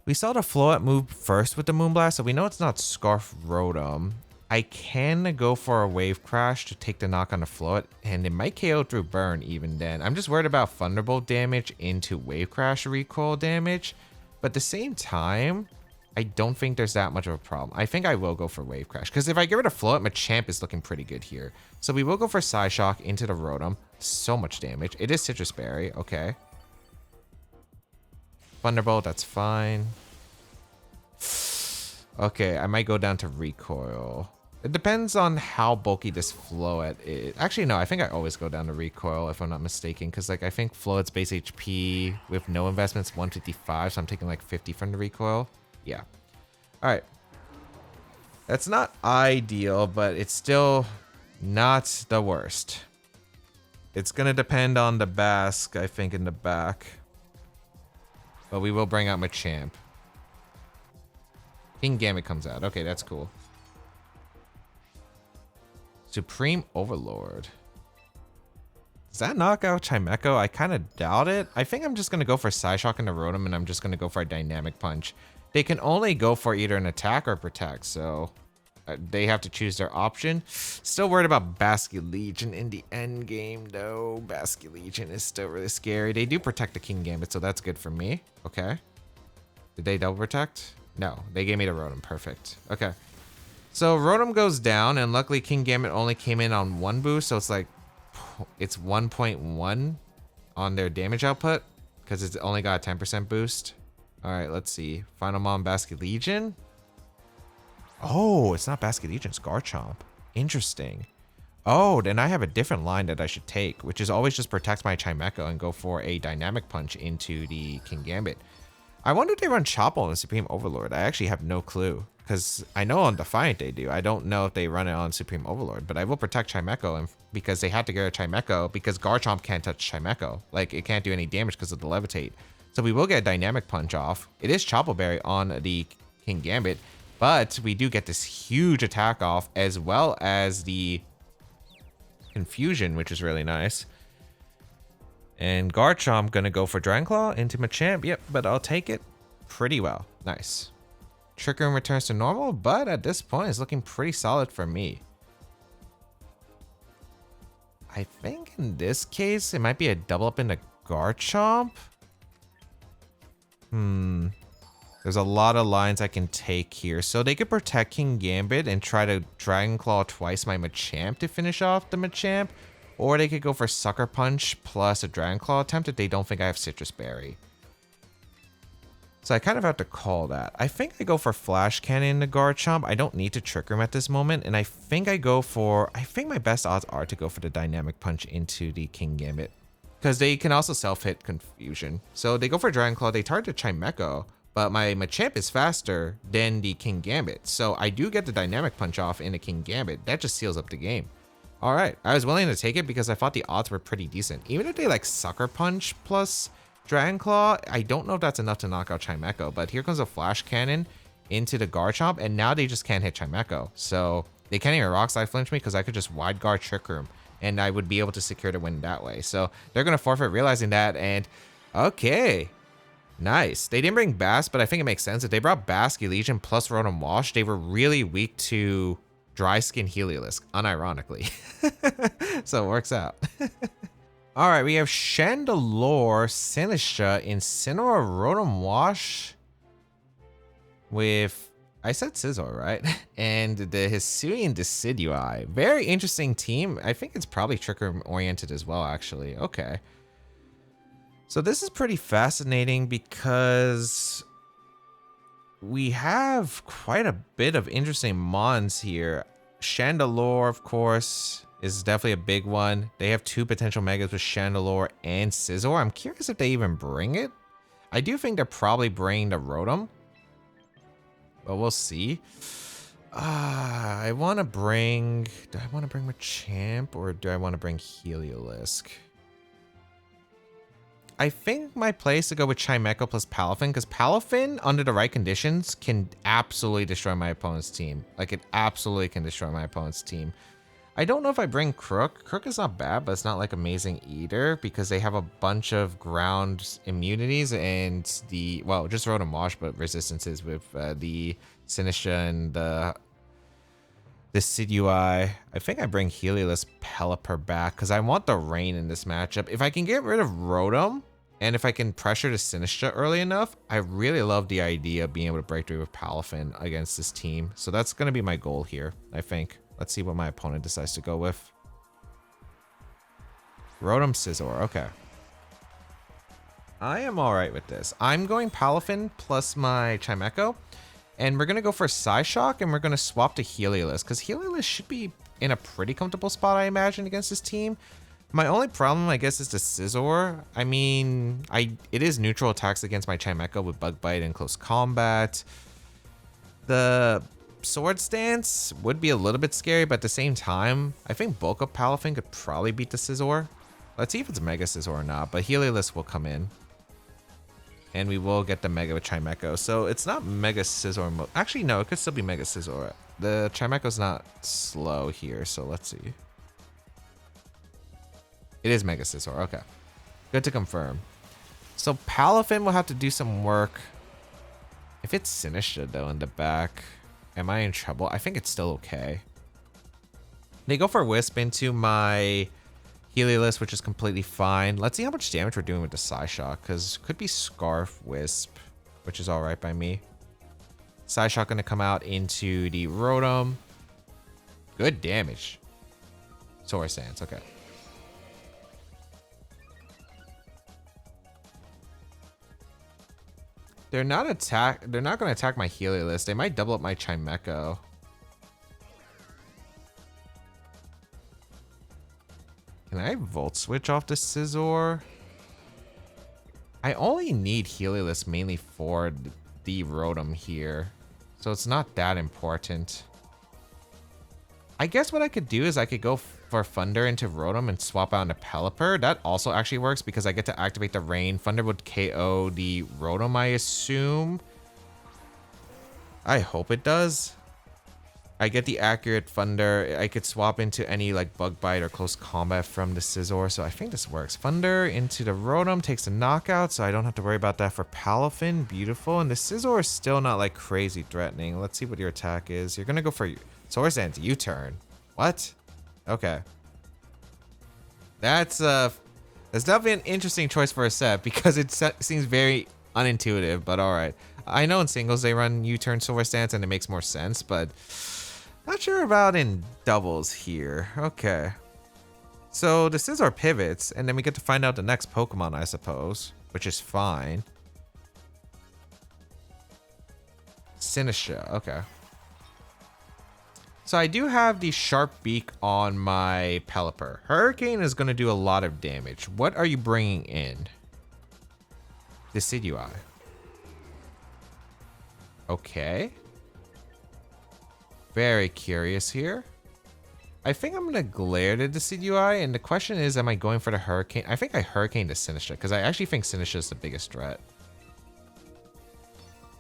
We saw the Floette move first with the Moonblast, so we know it's not Scarf Rotom. I can go for a Wave Crash to take the knock on the Floette, and it might KO through Burn even then. I'm just worried about Thunderbolt damage into Wave Crash recoil damage. But at the same time, I don't think there's that much of a problem. I think I will go for Wave Crash, because if I get rid of Floette, Machamp is looking pretty good here. So we will go for Psyshock into the Rotom. So much damage. It is Citrus Berry. Okay. Thunderbolt, that's fine. Okay, I might go down to Recoil. It depends on how bulky this Floette is. Actually, no, I think I always go down to Recoil if I'm not mistaken, because like I think Floette's base HP with no investments 155, so I'm taking like 50 from the Recoil. Yeah. All right. That's not ideal, but it's still not the worst. It's going to depend on the Basque, I think, in the back. But we will bring out Machamp. King Gambit comes out. Okay, that's cool. Supreme Overlord. Does that knock out Chimeco? I kind of doubt it. I think I'm just going to go for Psyshock into Rotom, and I'm just going to go for a Dynamic Punch. They can only go for either an attack or protect, so they have to choose their option. Still worried about Basculegion in the end game, though. Basculegion is still really scary. They do protect the King Gambit, so that's good for me. Okay. Did they double protect? No, they gave me the Rotom. Perfect. Okay. So Rotom goes down, and luckily King Gambit only came in on 1 boost, so it's like it's 1.1 on their damage output because it's only got a 10% boost. All right, let's see. Final Mom Basculegion. Oh, it's not Basculegion, it's Garchomp. Interesting. Oh, then I have a different line that I should take, which is always just protect my Chimeco and go for a Dynamic Punch into the King Gambit. I wonder if they run Chople on the Supreme Overlord. I actually have no clue, because I know on Defiant they do. I don't know if they run it on Supreme Overlord, but I will protect Chimeco, and because they had to get a Chimeco, because Garchomp can't touch Chimeco. Like, it can't do any damage because of the Levitate. So we will get a Dynamic Punch off. It is Chople Berry on the King Gambit, but we do get this huge attack off, as well as the Confusion, which is really nice. And Garchomp gonna go for Dragon Claw into Machamp. Yep, but I'll take it pretty well. Nice. Trick Room returns to normal, but at this point it's looking pretty solid for me. I think in this case it might be a double up into Garchomp. There's a lot of lines I can take here. So they could protect King Gambit and try to Dragon Claw twice my Machamp to finish off the Machamp. Or they could go for Sucker Punch plus a Dragon Claw attempt if they don't think I have Citrus Berry. So I kind of have to call that. I think I go for Flash Cannon to Garchomp. I don't need to Trick Room at this moment. And I think I think my best odds are to go for the Dynamic Punch into the King Gambit, because they can also self-hit Confusion. So they go for Dragon Claw, they target Chimeco, but my Machamp is faster than the King Gambit. So I do get the Dynamic Punch off in the King Gambit. That just seals up the game. All right, I was willing to take it because I thought the odds were pretty decent. Even if they like Sucker Punch plus Dragon Claw, I don't know if that's enough to knock out Chimeco, but here comes a Flash Cannon into the Garchomp, and now they just can't hit Chimeco. So they can't even Rock Slide flinch me because I could just Wide Guard Trick Room, and I would be able to secure the win that way. So they're going to forfeit realizing that, and okay. Nice. They didn't bring Bass, but I think it makes sense. If they brought Basculegion plus Rotom Wash, they were really weak to Dry Skin Heliolisk, unironically. So it works out. All right, we have Chandelure, Sinistra, Incineroar, Rotom Wash with, I said Scizor, right? And the Hisuian Decidueye. Very interesting team. I think it's probably Trick Room oriented as well, actually. Okay. So this is pretty fascinating because we have quite a bit of interesting mons here. Chandelure, of course, is definitely a big one. They have 2 potential megas with Chandelure and Scizor. I'm curious if they even bring it. I do think they're probably bringing the Rotom, but we'll see. Do I want to bring Machamp or do I want to bring Heliolisk? I think my play is to go with Chimeco plus Palafin, because Palafin, under the right conditions, can absolutely destroy my opponent's team. Like, it absolutely can destroy my opponent's team. I don't know if I bring Crook. Crook is not bad, but it's not, like, amazing either, because they have a bunch of ground immunities and the, well, just Rotom Wash, but resistances with the Sinistra and the Decidueye. I think I bring Heliolisk Pelipper back because I want the rain in this matchup. If I can get rid of Rotom and if I can pressure the Sinistra early enough, I really love the idea of being able to break through with Palafin against this team. So that's going to be my goal here, I think. Let's see what my opponent decides to go with. Rotom Scizor. Okay. I am all right with this. I'm going Palafin plus my Chimeco. And we're going to go for Psyshock, and we're going to swap to Heliolisk, because Heliolisk should be in a pretty comfortable spot, I imagine, against this team. My only problem, I guess, is the Scizor. I mean, it is neutral attacks against my Chimeco with Bug Bite and Close Combat. The Sword Stance would be a little bit scary, but at the same time, I think Bulk Up Palafin could probably beat the Scizor. Let's see if it's Mega Scizor or not, but Heliolisk will come in. And we will get the Mega with Chimeco. So it's not Mega Scizor mode. Actually, no, it could still be Mega Scizor. The Chimeco's not slow here, so let's see. It is Mega Scizor. Okay. Good to confirm. So Palafin will have to do some work. If it's Sinistra, though, in the back, am I in trouble? I think it's still okay. They go for Wisp into my Heliolisk, which is completely fine. Let's see how much damage we're doing with the Psyshock, because it could be Scarf Wisp, which is all right by me. Psyshock going to come out into the Rotom. Good damage. Saur Sands, okay. They're not going to attack my Heliolisk. They might double up my Chimeco. Can I Volt Switch off the Scizor? I only need Heliolisk mainly for the Rotom here, so it's not that important. I guess what I could do is I could go for Thunder into Rotom and swap out into Pelipper. That also actually works because I get to activate the Rain. Thunder would KO the Rotom, I assume. I hope it does. I get the accurate Thunder. I could swap into any like Bug Bite or Close Combat from the Scizor, so I think this works. Thunder into the Rotom takes a knockout, so I don't have to worry about that for Palafin. Beautiful. And the Scizor is still not like crazy threatening. Let's see what your attack is. You're gonna go for Saur Sands U-turn. What? Okay. That's definitely an interesting choice for a set because it seems very unintuitive, but all right. I know in singles they run U-turn Saur Sands and it makes more sense, but not sure about in doubles here. Okay. So the Scizor pivots, and then we get to find out the next Pokemon, I suppose, which is fine. Sinistra, okay. So I do have the Sharp Beak on my Pelipper. Hurricane is going to do a lot of damage. What are you bringing in? Decidueye. Okay. Very curious here. I think I'm going to glare the Decidueye, and the question is, am I going for the Hurricane? I think I Hurricane the Sinistra, because I actually think Sinistra is the biggest threat.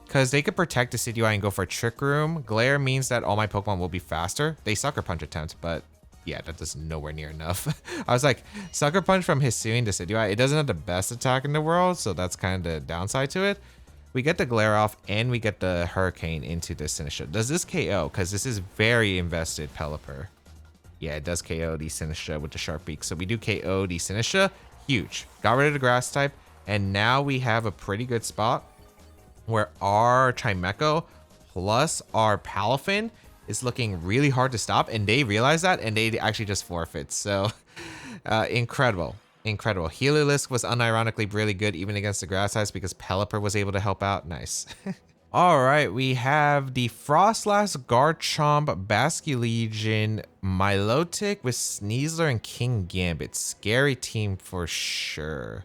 Because they could protect Decidueye and go for a Trick Room. Glare means that all my Pokemon will be faster. They Sucker Punch attempt, but yeah, that does nowhere near enough. I was like, Sucker Punch from Hisuian Decidueye. It doesn't have the best attack in the world, so that's kind of the downside to it. We get the Glare off, and we get the Hurricane into the Sinistra. Does this KO? Because this is very invested Pelipper. Yeah, it does KO the Sinistra with the Sharp Beak. So we do KO the Sinistra. Huge. Got rid of the Grass type, and now we have a pretty good spot where our Chimeco plus our Palafin is looking really hard to stop, and they realize that, and they actually just forfeit. So incredible. Incredible. Heliolisk was unironically really good even against the grass types because Pelipper was able to help out. Nice. All right, we have the Frostlass, Garchomp, Basculegion, Milotic with Sneasler and King Gambit. Scary team for sure.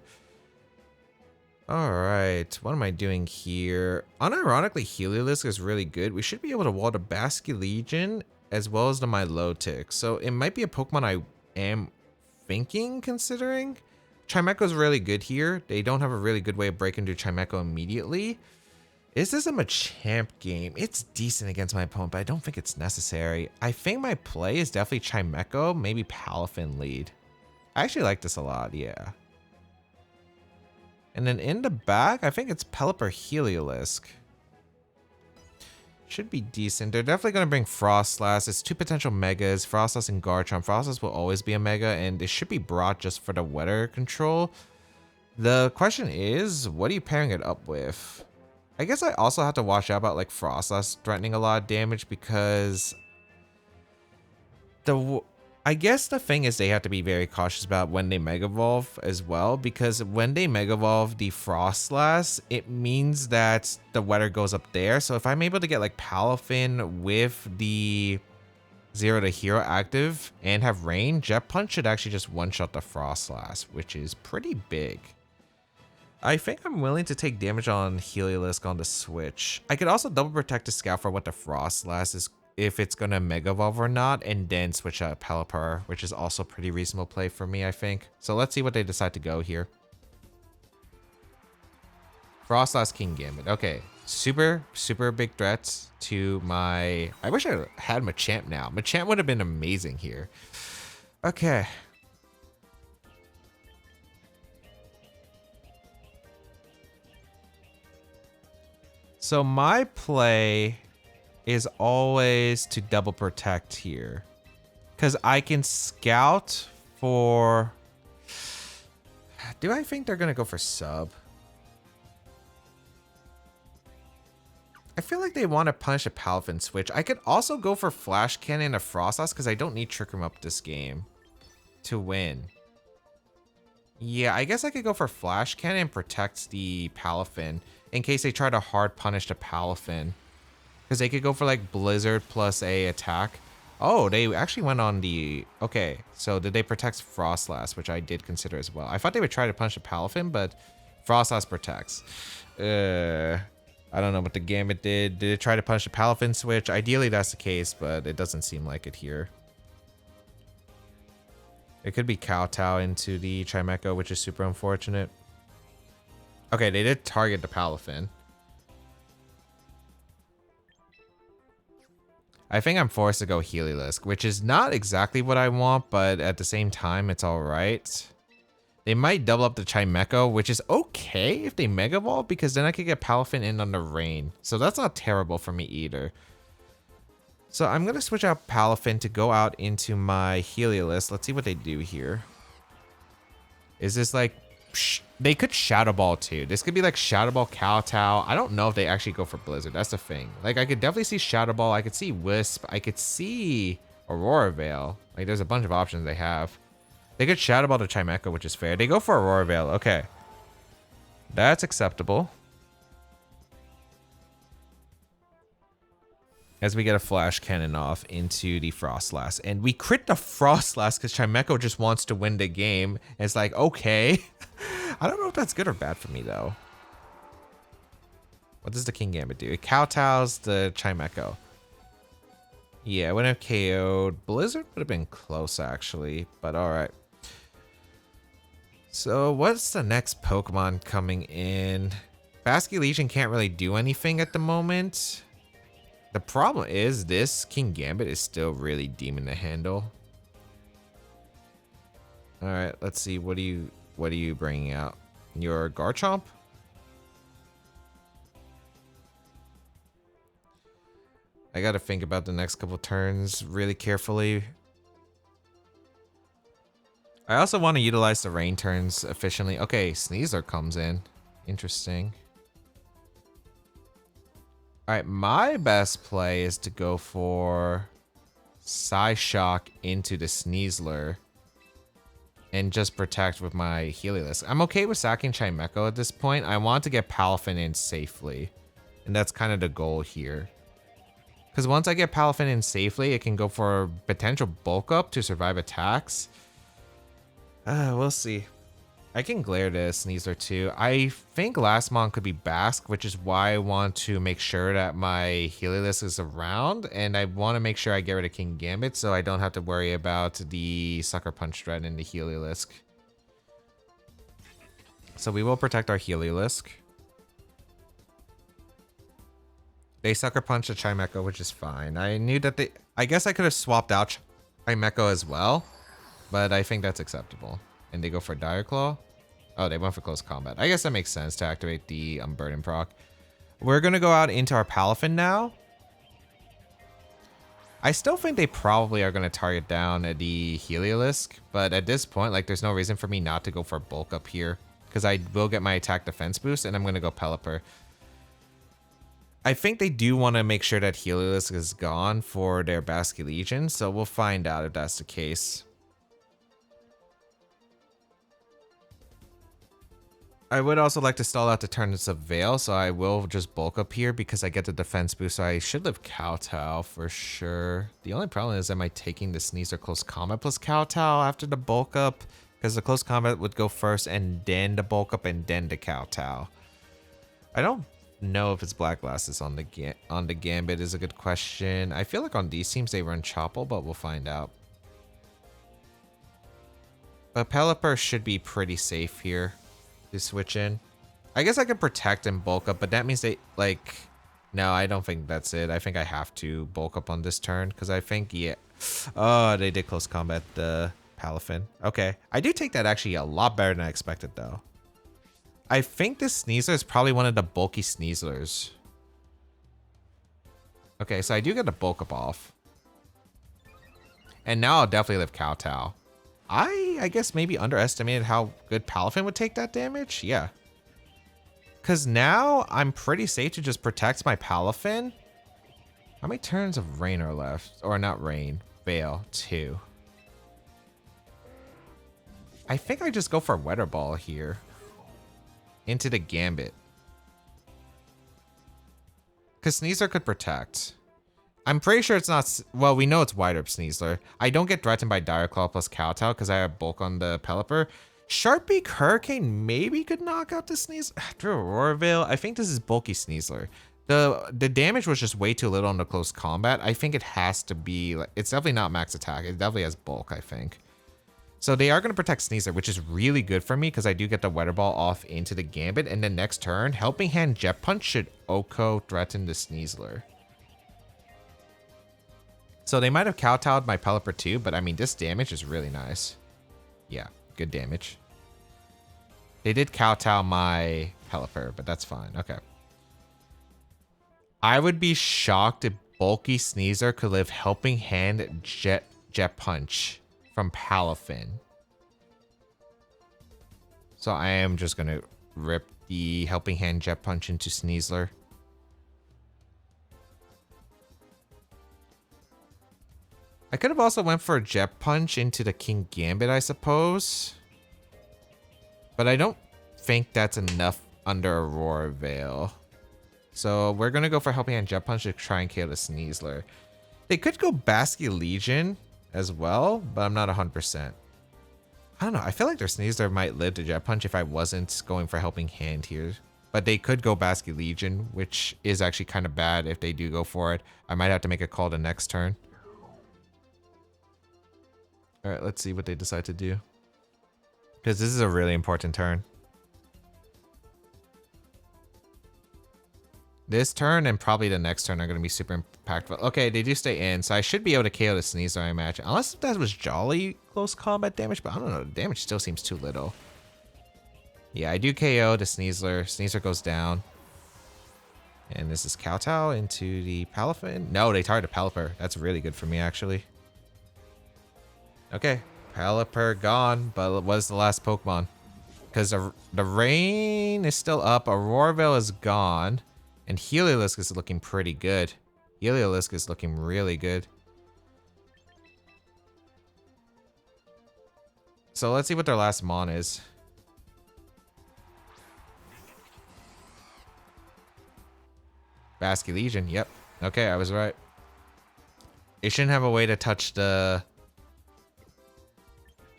All right, what am I doing here? Unironically, Heliolisk is really good. We should be able to wall the Basculegion as well as the Milotic. So it might be a Pokemon I am thinking, considering. Chimeco is really good here. They don't have a really good way of breaking through Chimeco immediately. Is this a Machamp game? It's decent against my opponent, but I don't think it's necessary. I think my play is definitely Chimeco, maybe Palafin lead. I actually like this a lot, yeah. And then in the back, I think it's Pelipper Heliolisk. Should be decent. They're definitely going to bring Frostlass. It's two potential Megas, Frostlass and Garchomp. Frostlass will always be a Mega, and it should be brought just for the weather control. The question is, what are you pairing it up with? I guess I also have to watch out about like Frostlass threatening a lot of damage because I guess the thing is they have to be very cautious about when they Mega Evolve as well, because when they Mega Evolve the Frostlass, it means that the weather goes up there. So if I'm able to get like Palafin with the Zero to Hero active and have Rain, Jet Punch should actually just one-shot the Frostlass, which is pretty big. I think I'm willing to take damage on Heliolisk on the switch. I could also double protect the Scout for what the Frostlass is, if it's gonna Mega Evolve or not, and then switch out Pelipper, which is also pretty reasonable play for me, I think. So let's see what they decide to go here. Frostlass King Gambit. Okay, Super, super big threats to my... I wish I had Machamp now. Machamp would have been amazing here. Okay. So my play is always to double protect here. Because I can scout for... Do I think they're going to go for sub? I feel like they want to punish a Palafin switch. I could also go for Flash Cannon of Frostlass because I don't need Trick Room up this game to win. Yeah, I guess I could go for Flash Cannon and protect the Palafin in case they try to hard punish the Palafin. Because they could go for like Blizzard plus a attack. Oh, they actually went on the... Okay, so did they protect Frostlass, which I did consider as well. I thought they would try to punish the Palafin, but Frostlass protects. I don't know what the Gambit did. Did it try to punish the Palafin switch? Ideally, that's the case, but it doesn't seem like it here. It could be Kowtow into the Chimeco, which is super unfortunate. Okay, they did target the Palafin. I think I'm forced to go Heliolisk, which is not exactly what I want, but at the same time, it's all right. They might double up the Chimeco, which is okay if they Mega Ball, because then I could get Palafin in on the rain. So that's not terrible for me either. So I'm going to switch out Palafin to go out into my Heliolisk. Let's see what they do here. Is this like... They could Shadow Ball too. This could be like Shadow Ball Kowtow. I don't know if they actually go for Blizzard. That's the thing. Like I could definitely see Shadow Ball. I could see Wisp. I could see Aurora Veil. Like there's a bunch of options they have. They could Shadow Ball to Chimeco, which is fair. They go for Aurora Veil. Okay. That's acceptable. As we get a Flash Cannon off into the Frostlass. And we crit the Frostlass because Chimeco just wants to win the game. And it's like, okay. I don't know if that's good or bad for me, though. What does the King Gambit do? It kowtows the Chimeco. Yeah, it wouldn't have KO'd. Blizzard would have been close, actually. But alright. So, what's the next Pokemon coming in? Basculegion can't really do anything at the moment. The problem is this King Gambit is still really demon to handle. Alright, let's see. What are you bringing out? Your Garchomp? I gotta think about the next couple turns really carefully. I also want to utilize the rain turns efficiently. Okay, Sneasler comes in. Interesting. Alright, my best play is to go for Psyshock into the Sneasler and just protect with my Heliolisk. I'm okay with sacking Chimeco at this point. I want to get Palafin in safely, and that's kind of the goal here. Because once I get Palafin in safely, it can go for potential bulk up to survive attacks. We'll see. I can glare to Sneasler too. I think Lastmon could be Basque, which is why I want to make sure that my Heliolisk is around, and I want to make sure I get rid of King Gambit so I don't have to worry about the Sucker Punch threat in the Heliolisk. So we will protect our Heliolisk. They Sucker Punch the Chimeco, which is fine. I knew that they... I guess I could have swapped out Chimeco as well, but I think that's acceptable. And they go for Dire Claw. Oh, they went for Close Combat. I guess that makes sense to activate the Unburden proc. We're going to go out into our Palafin now. I still think they probably are going to target down the Heliolisk, but at this point, like, there's no reason for me not to go for Bulk Up here, because I will get my attack defense boost, and I'm going to go Pelipper. I think they do want to make sure that Heliolisk is gone for their Basculegion, so we'll find out if that's the case. I would also like to stall out the turn of Veil, so I will just bulk up here because I get the defense boost, so I should live Kowtow for sure. The only problem is, am I taking the Sneasler Close Combat plus Kowtow after the bulk up? Because the Close Combat would go first, and then the bulk up, and then the Kowtow. I don't know if it's Black Glasses on the Gambit is a good question. I feel like on these teams they run Chople, but we'll find out. But Pelipper should be pretty safe here to switch in. I guess I could protect and bulk up, but that means they, like... No, I don't think that's it. I think I have to bulk up on this turn, because I think, yeah... Oh, they did close combat the Palafin. Okay. I do take that actually a lot better than I expected, though. I think this Sneasler is probably one of the bulky Sneaslers. Okay, so I do get the bulk up off. And now I'll definitely live Kowtow. I guess maybe underestimated how good Palafin would take that damage. Yeah. Because now I'm pretty safe to just protect my Palafin. How many turns of Rain are left? Or not Rain. Veil. 2. I think I just go for Weather Ball here. Into the Gambit. Because Sneasler could protect. I'm pretty sure it's not... Well, we know it's Wide Up Sneasler. I don't get threatened by Dire Claw plus Kowtow because I have bulk on the Pelipper. Sharpbeak Hurricane maybe could knock out the Sneasler. After Aurora Veil, I think this is bulky Sneasler. The damage was just way too little on the close combat. I think it has to be... It's definitely not max attack. It definitely has bulk, I think. So they are going to protect Sneasler, which is really good for me because I do get the Weather Ball off into the Gambit. And then next turn, Helping Hand Jet Punch should Oko threaten the Sneasler. So they might have Kowtowed my Pelipper too, but I mean, this damage is really nice. Yeah, good damage. They did Kowtow my Pelipper, but that's fine. Okay. I would be shocked if bulky Sneasler could live Helping Hand Jet Punch from Palafin. So I am just going to rip the Helping Hand Jet Punch into Sneasler. I could have also went for a Jet Punch into the King Gambit, I suppose. But I don't think that's enough under Aurora Veil. So we're going to go for Helping Hand Jet Punch to try and kill the Sneasler. They could go Basculegion as well, but I'm not 100%. I don't know. I feel like their Sneasler might live to Jet Punch if I wasn't going for Helping Hand here. But they could go Basculegion, which is actually kind of bad if they do go for it. I might have to make a call the next turn. All right, let's see what they decide to do. Because this is a really important turn. This turn and probably the next turn are going to be super impactful. Okay, they do stay in, so I should be able to KO the Sneasler, I imagine. Unless that was jolly close combat damage, but I don't know. The damage still seems too little. Yeah, I do KO the Sneasler. Sneasler goes down. And this is Kowtow into the Palafin. No, they target the Pelipper. That's really good for me, actually. Okay, Pelipper gone, but what is the last Pokemon? Because the Rain is still up, Aurora Veil is gone, and Heliolisk is looking pretty good. Heliolisk is looking really good. So let's see what their last Mon is. Basculegion, yep. Okay, I was right. It shouldn't have a way to touch the...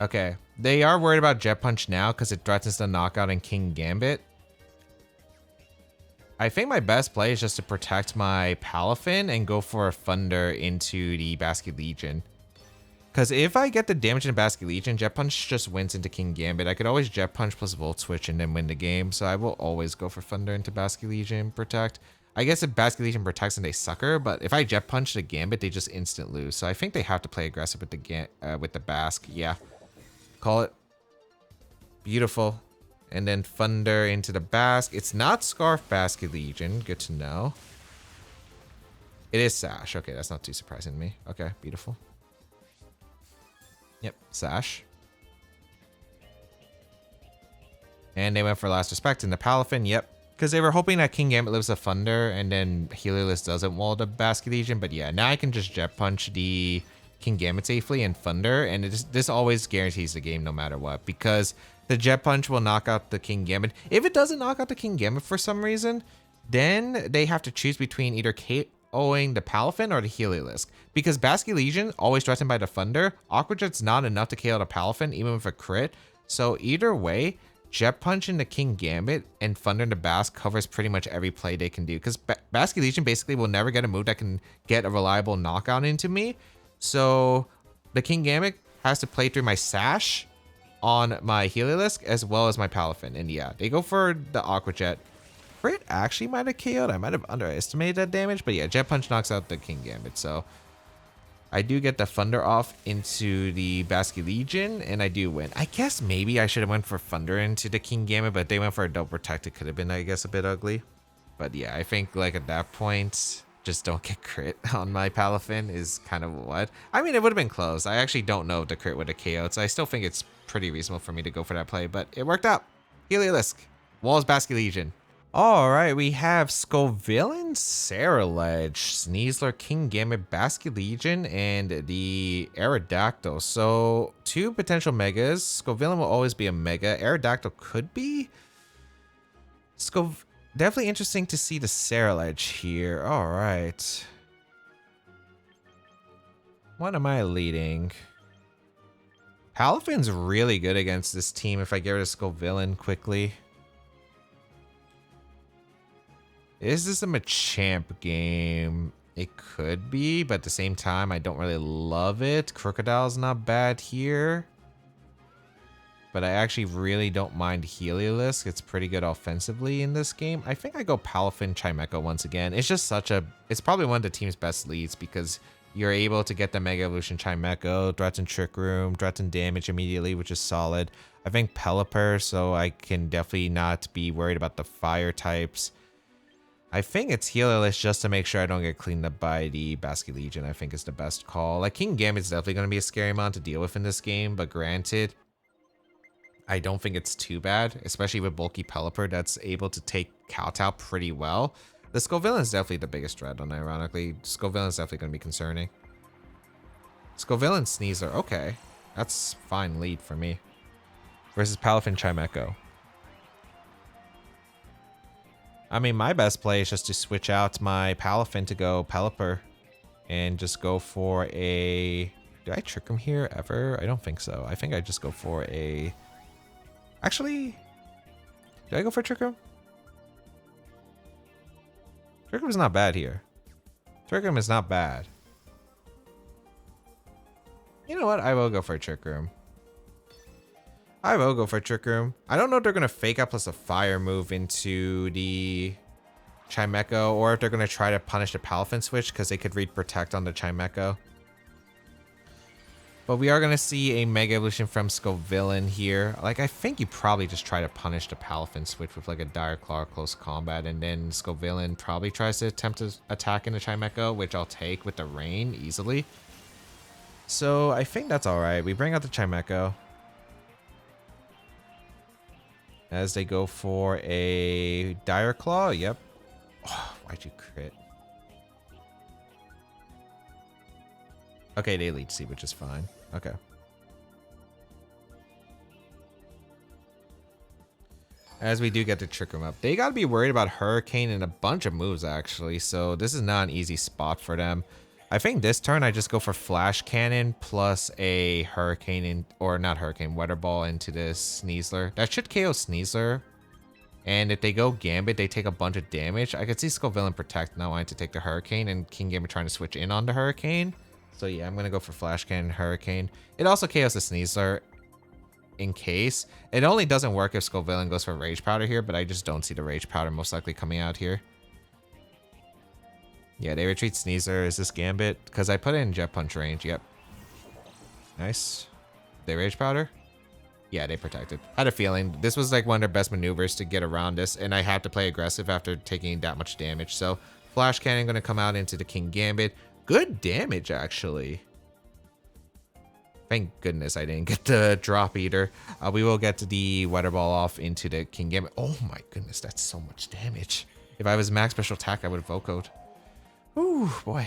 Okay, they are worried about Jet Punch now because it threatens the knockout in King Gambit. I think my best play is just to protect my Palafin and go for a Thunder into the Basculegion. Because if I get the damage in Basculegion, Jet Punch just wins into King Gambit. I could always Jet Punch plus Volt Switch and then win the game. So I will always go for Thunder into Basculegion, protect. I guess if Basculegion protects and they sucker, but if I Jet Punch the Gambit, they just instant lose. So I think they have to play aggressive with the Basque. Yeah. Call it. Beautiful. And then Thunder into the Basque. It's not Scarf Basculegion. Good to know. It is Sash. Okay, that's not too surprising to me. Okay, beautiful. Yep, Sash. And they went for Last Respect in the Palafin. Yep. Because they were hoping that King Gambit lives a Thunder and then Heliolisk doesn't wall the Basculegion. But yeah, now I can just Jet Punch the King Gambit safely and Thunder, and this always guarantees the game no matter what, because the Jet Punch will knock out the King Gambit. If it doesn't knock out the King Gambit for some reason, then they have to choose between either KOing the Palafin or the Heliolisk, because Basculegion always threatened by the Thunder. Aqua Jet's not enough to KO the Palafin even with a crit, so either way, Jet Punch in the King Gambit and Thunder in the Basque covers pretty much every play they can do, because Basculegion basically will never get a move that can get a reliable knockout into me. So the King Gambit has to play through my Sash on my Heliolisk as well as my Palafin. And yeah, they go for the Aqua Jet. Crit actually might have KO'd. I might have underestimated that damage. But yeah, Jet Punch knocks out the King Gambit. So I do get the Thunder off into the Basculegion, and I do win. I guess maybe I should have went for Thunder into the King Gambit, but they went for a double protect. It could have been, I guess, a bit ugly. But yeah, I think like at that point, just don't get crit on my Palafin is kind of what. I mean, it would have been close. I actually don't know if the crit would have KO'd, so I still think it's pretty reasonable for me to go for that play, but it worked out. Heliolisk, Walls Basculegion. All right, we have Scovillain, Ceruledge, Sneasler, King Gambit, Basculegion, and the Aerodactyl. So 2 potential megas. Scovillain will always be a mega. Aerodactyl could be. Definitely interesting to see the Ceruledge here. All right. What am I leading? Palafin's really good against this team if I get rid of Scovillain quickly. Is this a Machamp game? It could be, but at the same time, I don't really love it. Krookodile's not bad here. But I actually really don't mind Heliolisk. It's pretty good offensively in this game. I think I go Palafin Chimeco once again. It's just it's probably one of the team's best leads because you're able to get the Mega Evolution Chimeco, threaten Trick Room, threaten damage immediately, which is solid. I think Pelipper, so I can definitely not be worried about the fire types. I think it's Heliolisk just to make sure I don't get cleaned up by the Basculegion. I think is the best call. Like King Gambit's definitely going to be a scary amount to deal with in this game, but granted, I don't think it's too bad, especially with bulky Pelipper that's able to take Kowtow pretty well. The Scovillain's definitely the biggest threat, unironically. Scovillain's definitely going to be concerning. Scovillain Sneasler, okay. That's fine lead for me. Versus Palafin Chimeco. I mean, my best play is just to switch out my Palafin to go Pelipper. And just go for a... Do I trick him here ever? I don't think so. I think I just go for a... Actually, did I go for Trick Room? Trick Room is not bad here. Trick Room is not bad. You know what? I will go for a Trick Room. I will go for a Trick Room. I don't know if they're going to fake out plus a fire move into the Chimeco, or if they're going to try to punish the Palafin switch because they could read Protect on the Chimeco. But we are going to see a Mega Evolution from Scovillain here. Like, I think you probably just try to punish the Palafin switch with like a Dire Claw close combat. And then Scovillain probably tries to attempt to attack in the Chimeco, which I'll take with the Rain easily. So I think that's alright. We bring out the Chimeco. As they go for a Dire Claw. Yep. Oh, why'd you crit? Okay, they lead C, which is fine. Okay. As we do get to Trick Room up. They got to be worried about Hurricane and a bunch of moves, actually. So this is not an easy spot for them. I think this turn I just go for Flash Cannon plus a Hurricane, or not Hurricane, Weather Ball into this Sneasler. That should KO Sneasler. And if they go Gambit, they take a bunch of damage. I could see Scovillain Protect not wanting to take the Hurricane and King Gambit trying to switch in on the Hurricane. So yeah, I'm going to go for Flash Cannon, Hurricane. It also KOs the Sneasler in case. It only doesn't work if Scovillain goes for Rage Powder here, but I just don't see the Rage Powder most likely coming out here. Yeah, they retreat Sneasler. Is this Gambit? Because I put it in Jet Punch range. Yep. Nice. They Rage Powder? Yeah, they protected. Had a feeling. This was like one of their best maneuvers to get around this, and I had to play aggressive after taking that much damage. So Flash Cannon going to come out into the King Gambit. Good damage, actually. Thank goodness I didn't get the Drop Eater. We will get the Weather Ball off into the King Gambit. Oh my goodness, that's so much damage. If I was max special attack, I would have Vocoed. Ooh, boy.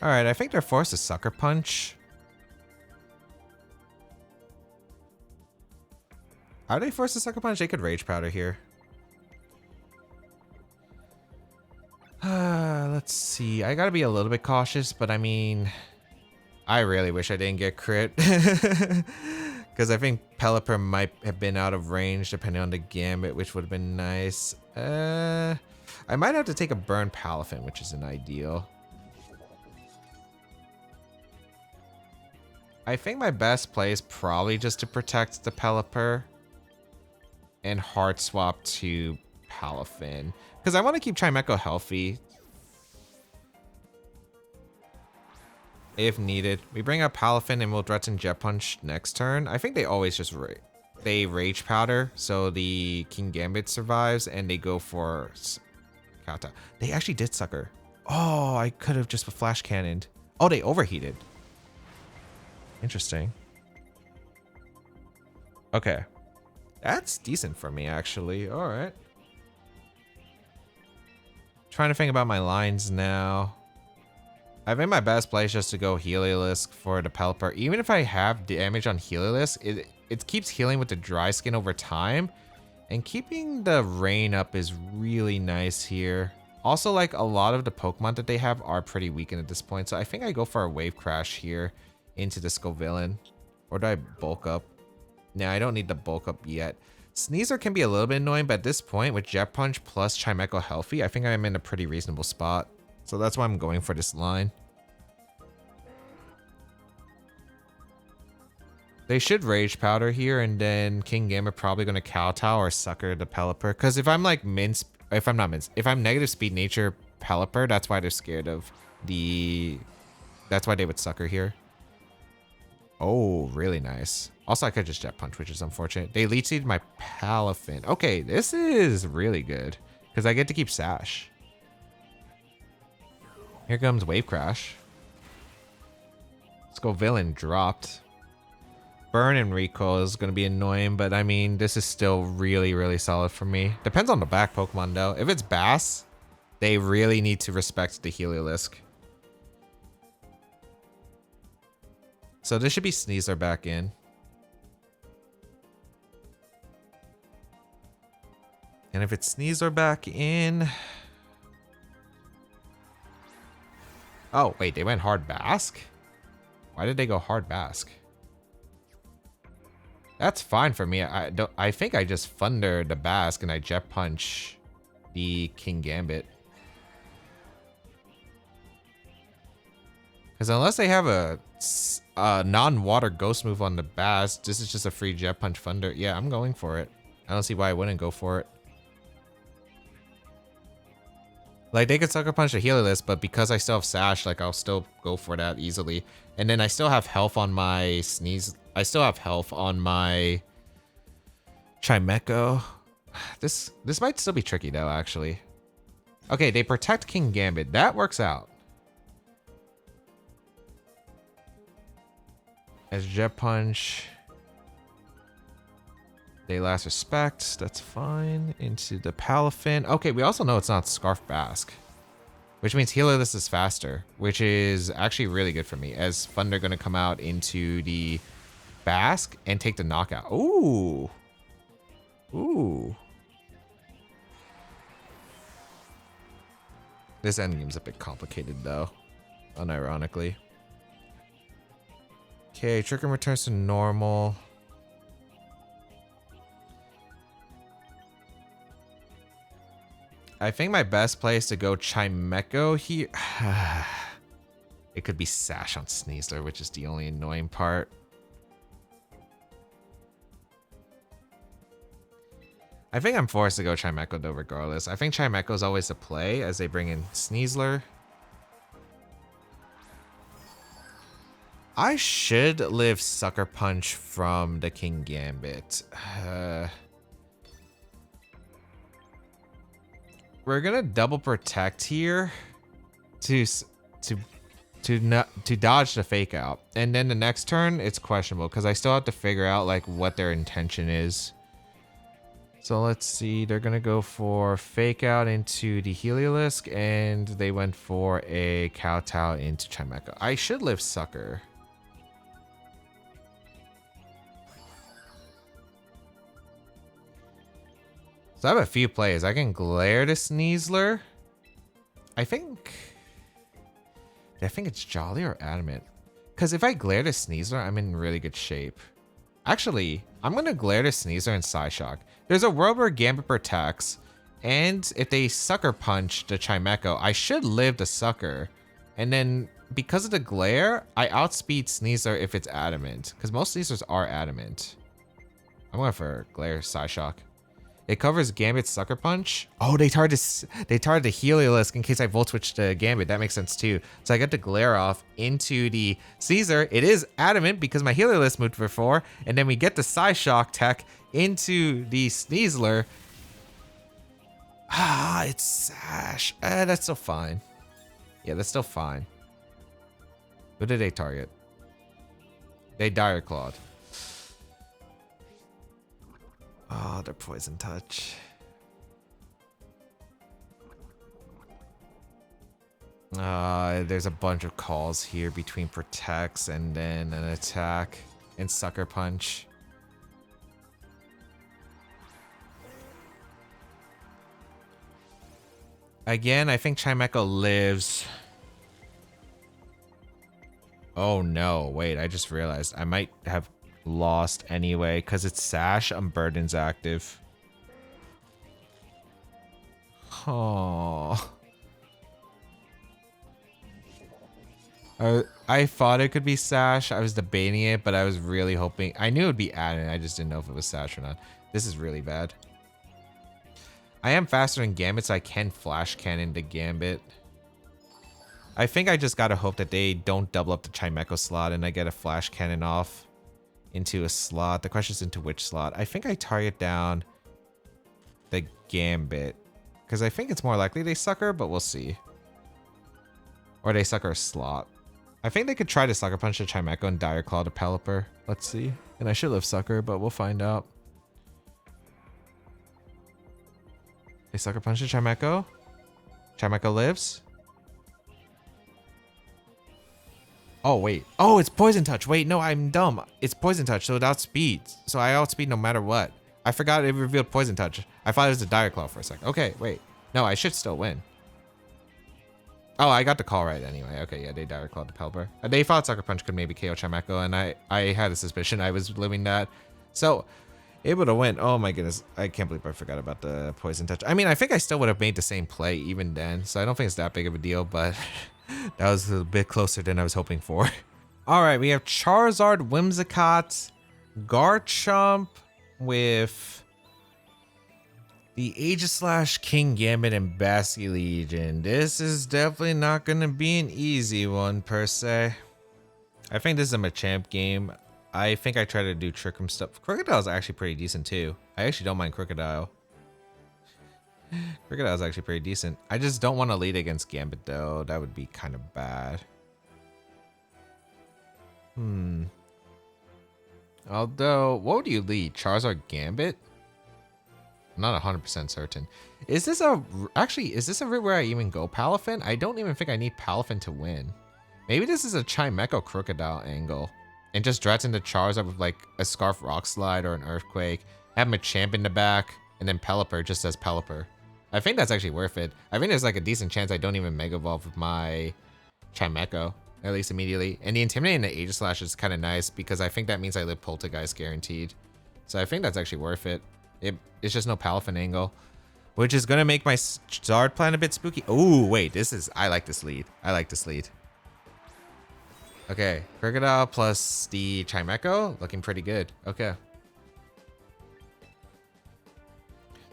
Alright, I think they're forced to Sucker Punch. Are they forced to Sucker Punch? They could Rage Powder here. Let's see. I gotta be a little bit cautious, but I mean, I really wish I didn't get crit. Because I think Pelipper might have been out of range depending on the Gambit, which would have been nice. I might have to take a Burn Palafin, which isn't ideal. I think my best play is probably just to protect the Pelipper and hard swap to Palafin. Because I want to keep Chimeco healthy if needed. We bring up Palafin and we'll threaten Jet Punch next turn. I think they always just they Rage Powder, so the King Gambit survives and they go for Kata. They actually did Sucker. Oh, I could have just Flash Cannoned. Oh, they overheated. Interesting. Okay. That's decent for me, actually. All right. Trying to think about my lines now. I think my best play is just to go Heliolisk for the Pelipper. Even if I have damage on Heliolisk, it keeps healing with the dry skin over time. And keeping the rain up is really nice here. Also, like, a lot of the Pokemon that they have are pretty weakened at this point. So I think I go for a Wave Crash here into the Scovillain. Or do I bulk up? Nah, I don't need the bulk up yet. Sneasler can be a little bit annoying, but at this point, with Jet Punch plus Chimeco healthy, I think I'm in a pretty reasonable spot. So that's why I'm going for this line. They should Rage Powder here, and then King Gambit probably going to Kowtow or Sucker the Pelipper. Because if I'm like if I'm negative speed nature Pelipper, that's why they're scared of the... That's why they would Sucker here. Oh, really nice. Also, I could just Jet Punch, which is unfortunate. They Leech Seed my Palafin. Okay, this is really good. Because I get to keep Sash. Here comes Wave Crash. Scovillain dropped. Burn and Recoil is going to be annoying, but I mean, this is still really, really solid for me. Depends on the back Pokemon, though. If it's Bass, they really need to respect the Heliolisk. So this should be Sneasler back in. And if it's Sneasler back in... Oh, wait, they went Hard Bask? Why did they go Hard Bask? That's fine for me. I think I just Thunder the Bask and I Jet Punch the King Gambit. Because unless they have a non-water ghost move on the Bask, this is just a free Jet Punch Thunder. Yeah, I'm going for it. I don't see why I wouldn't go for it. Like, they could Sucker Punch the Heliolisk, but because I still have Sash, like, I'll still go for that easily. And then I still have health on my I still have health on my Chimeco. This might still be tricky, though, actually. Okay, they protect King Gambit. That works out. As Jet Punch. They Last Respect. That's fine. Into the Palafin. Okay, we also know it's not Scarf Bask. Which means Heliolisk is faster. Which is actually really good for me. As Thunder going to come out into the Bask and take the knockout. Ooh. Ooh. This endgame's a bit complicated, though. Unironically. Okay, Trickham returns to normal. I think my best play is to go Chimeco here. It could be Sash on Sneasler, which is the only annoying part. I think I'm forced to go Chimeco though regardless. I think Chimeco is always the play as they bring in Sneasler. I should live Sucker Punch from the King Gambit. We're gonna double protect here to dodge the fake out, and then the next turn it's questionable because I still have to figure out like what their intention is. So let's see, they're gonna go for fake out into the Heliolisk, and they went for a Kowtow into Chimeco. I should live Sucker. So I have a few plays. I can Glare to Sneasler. I think it's Jolly or Adamant. Because if I Glare to Sneasler, I'm in really good shape. Actually, I'm going to Glare to Sneasler and Psyshock. There's a world where Gambit protects. And if they Sucker Punch the Chimeco, I should live the Sucker. And then because of the glare, I outspeed Sneasler if it's adamant. Because most Sneaslers are adamant. I'm going for glare Psyshock. It covers Gambit's Sucker Punch. Oh, they targeted the Heliolisk in case I Volt Switch to Gambit. That makes sense too. So I got the glare off into the Caesar. It is adamant because my Heliolisk moved before. And then we get the Psyshock tech into the Sneasler. Ah, it's Sash. That's still fine. Yeah, that's still fine. What did they target? They Dire Clawed. Oh, they're Poison Touch. There's a bunch of calls here between Protects and then an attack and Sucker Punch. Again, I think Chimeco lives. Oh no, wait, I just realized I might have lost anyway because it's Sash. Burden's active. Oh. I thought it could be Sash. I was debating it, but I was really hoping. I knew it would be Adden. I just didn't know if it was Sash or not. This is really bad. I am faster than Gambit, so I can Flash Cannon to Gambit. I think I just gotta hope that they don't double up the Chimeco slot and I get a Flash Cannon off into a slot. The question is into which slot. I think I target down the Gambit because I think it's more likely they Sucker, but we'll see. Or they Sucker a slot. I think they could try to Sucker Punch the Chimeco and Dire Claw to Pelipper. Let's see. And I should have Sucker, but we'll find out. They Sucker Punch the Chimeco. Chimeco lives. Oh, wait. Oh, it's Poison Touch. Wait, no, I'm dumb. It's Poison Touch, so it outspeeds. So I outspeed no matter what. I forgot it revealed Poison Touch. I thought it was a Dire Claw for a second. Okay, wait. No, I should still win. Oh, I got the call right anyway. Okay, yeah, they Dire Clawed the Pelipper. They thought Sucker Punch could maybe KO Chimeco, and I had a suspicion I was living that. So, able to win. Oh my goodness. I can't believe I forgot about the Poison Touch. I mean, I think I still would have made the same play even then, so I don't think it's that big of a deal, but that was a bit closer than I was hoping for. All right, we have Charizard, Whimsicott, Garchomp with the Aegislash, King Gambit, and Basculegion. This is definitely not going to be an easy one per se. I think this is a Machamp game. I think I try to do Trick Room stuff. Krookodile is actually pretty decent too. I actually don't mind Krookodile. Krookodile is actually pretty decent. I just don't want to lead against Gambit though. That would be kind of bad. Although, what would you lead? Charizard, Gambit? I'm not 100% certain. Is this a route where I even go Palafin? I don't even think I need Palafin to win. Maybe this is a Chimeco Krookodile angle. And just Dratz into Charizard with like a Scarf Rock Slide or an Earthquake. Have Machamp in the back. And then Pelipper just as Pelipper. I think that's actually worth it. I think there's like a decent chance I don't even Mega Evolve with my Chimeco. At least immediately. And the Intimidate and the Aegislash is kind of nice because I think that means I live Poltergeist guaranteed. So I think that's actually worth it. It's just no Palafin angle. Which is going to make my Zard plan a bit spooky. Oh, wait. I like this lead. I like this lead. Okay. Krookodile plus the Chimeco. Looking pretty good. Okay.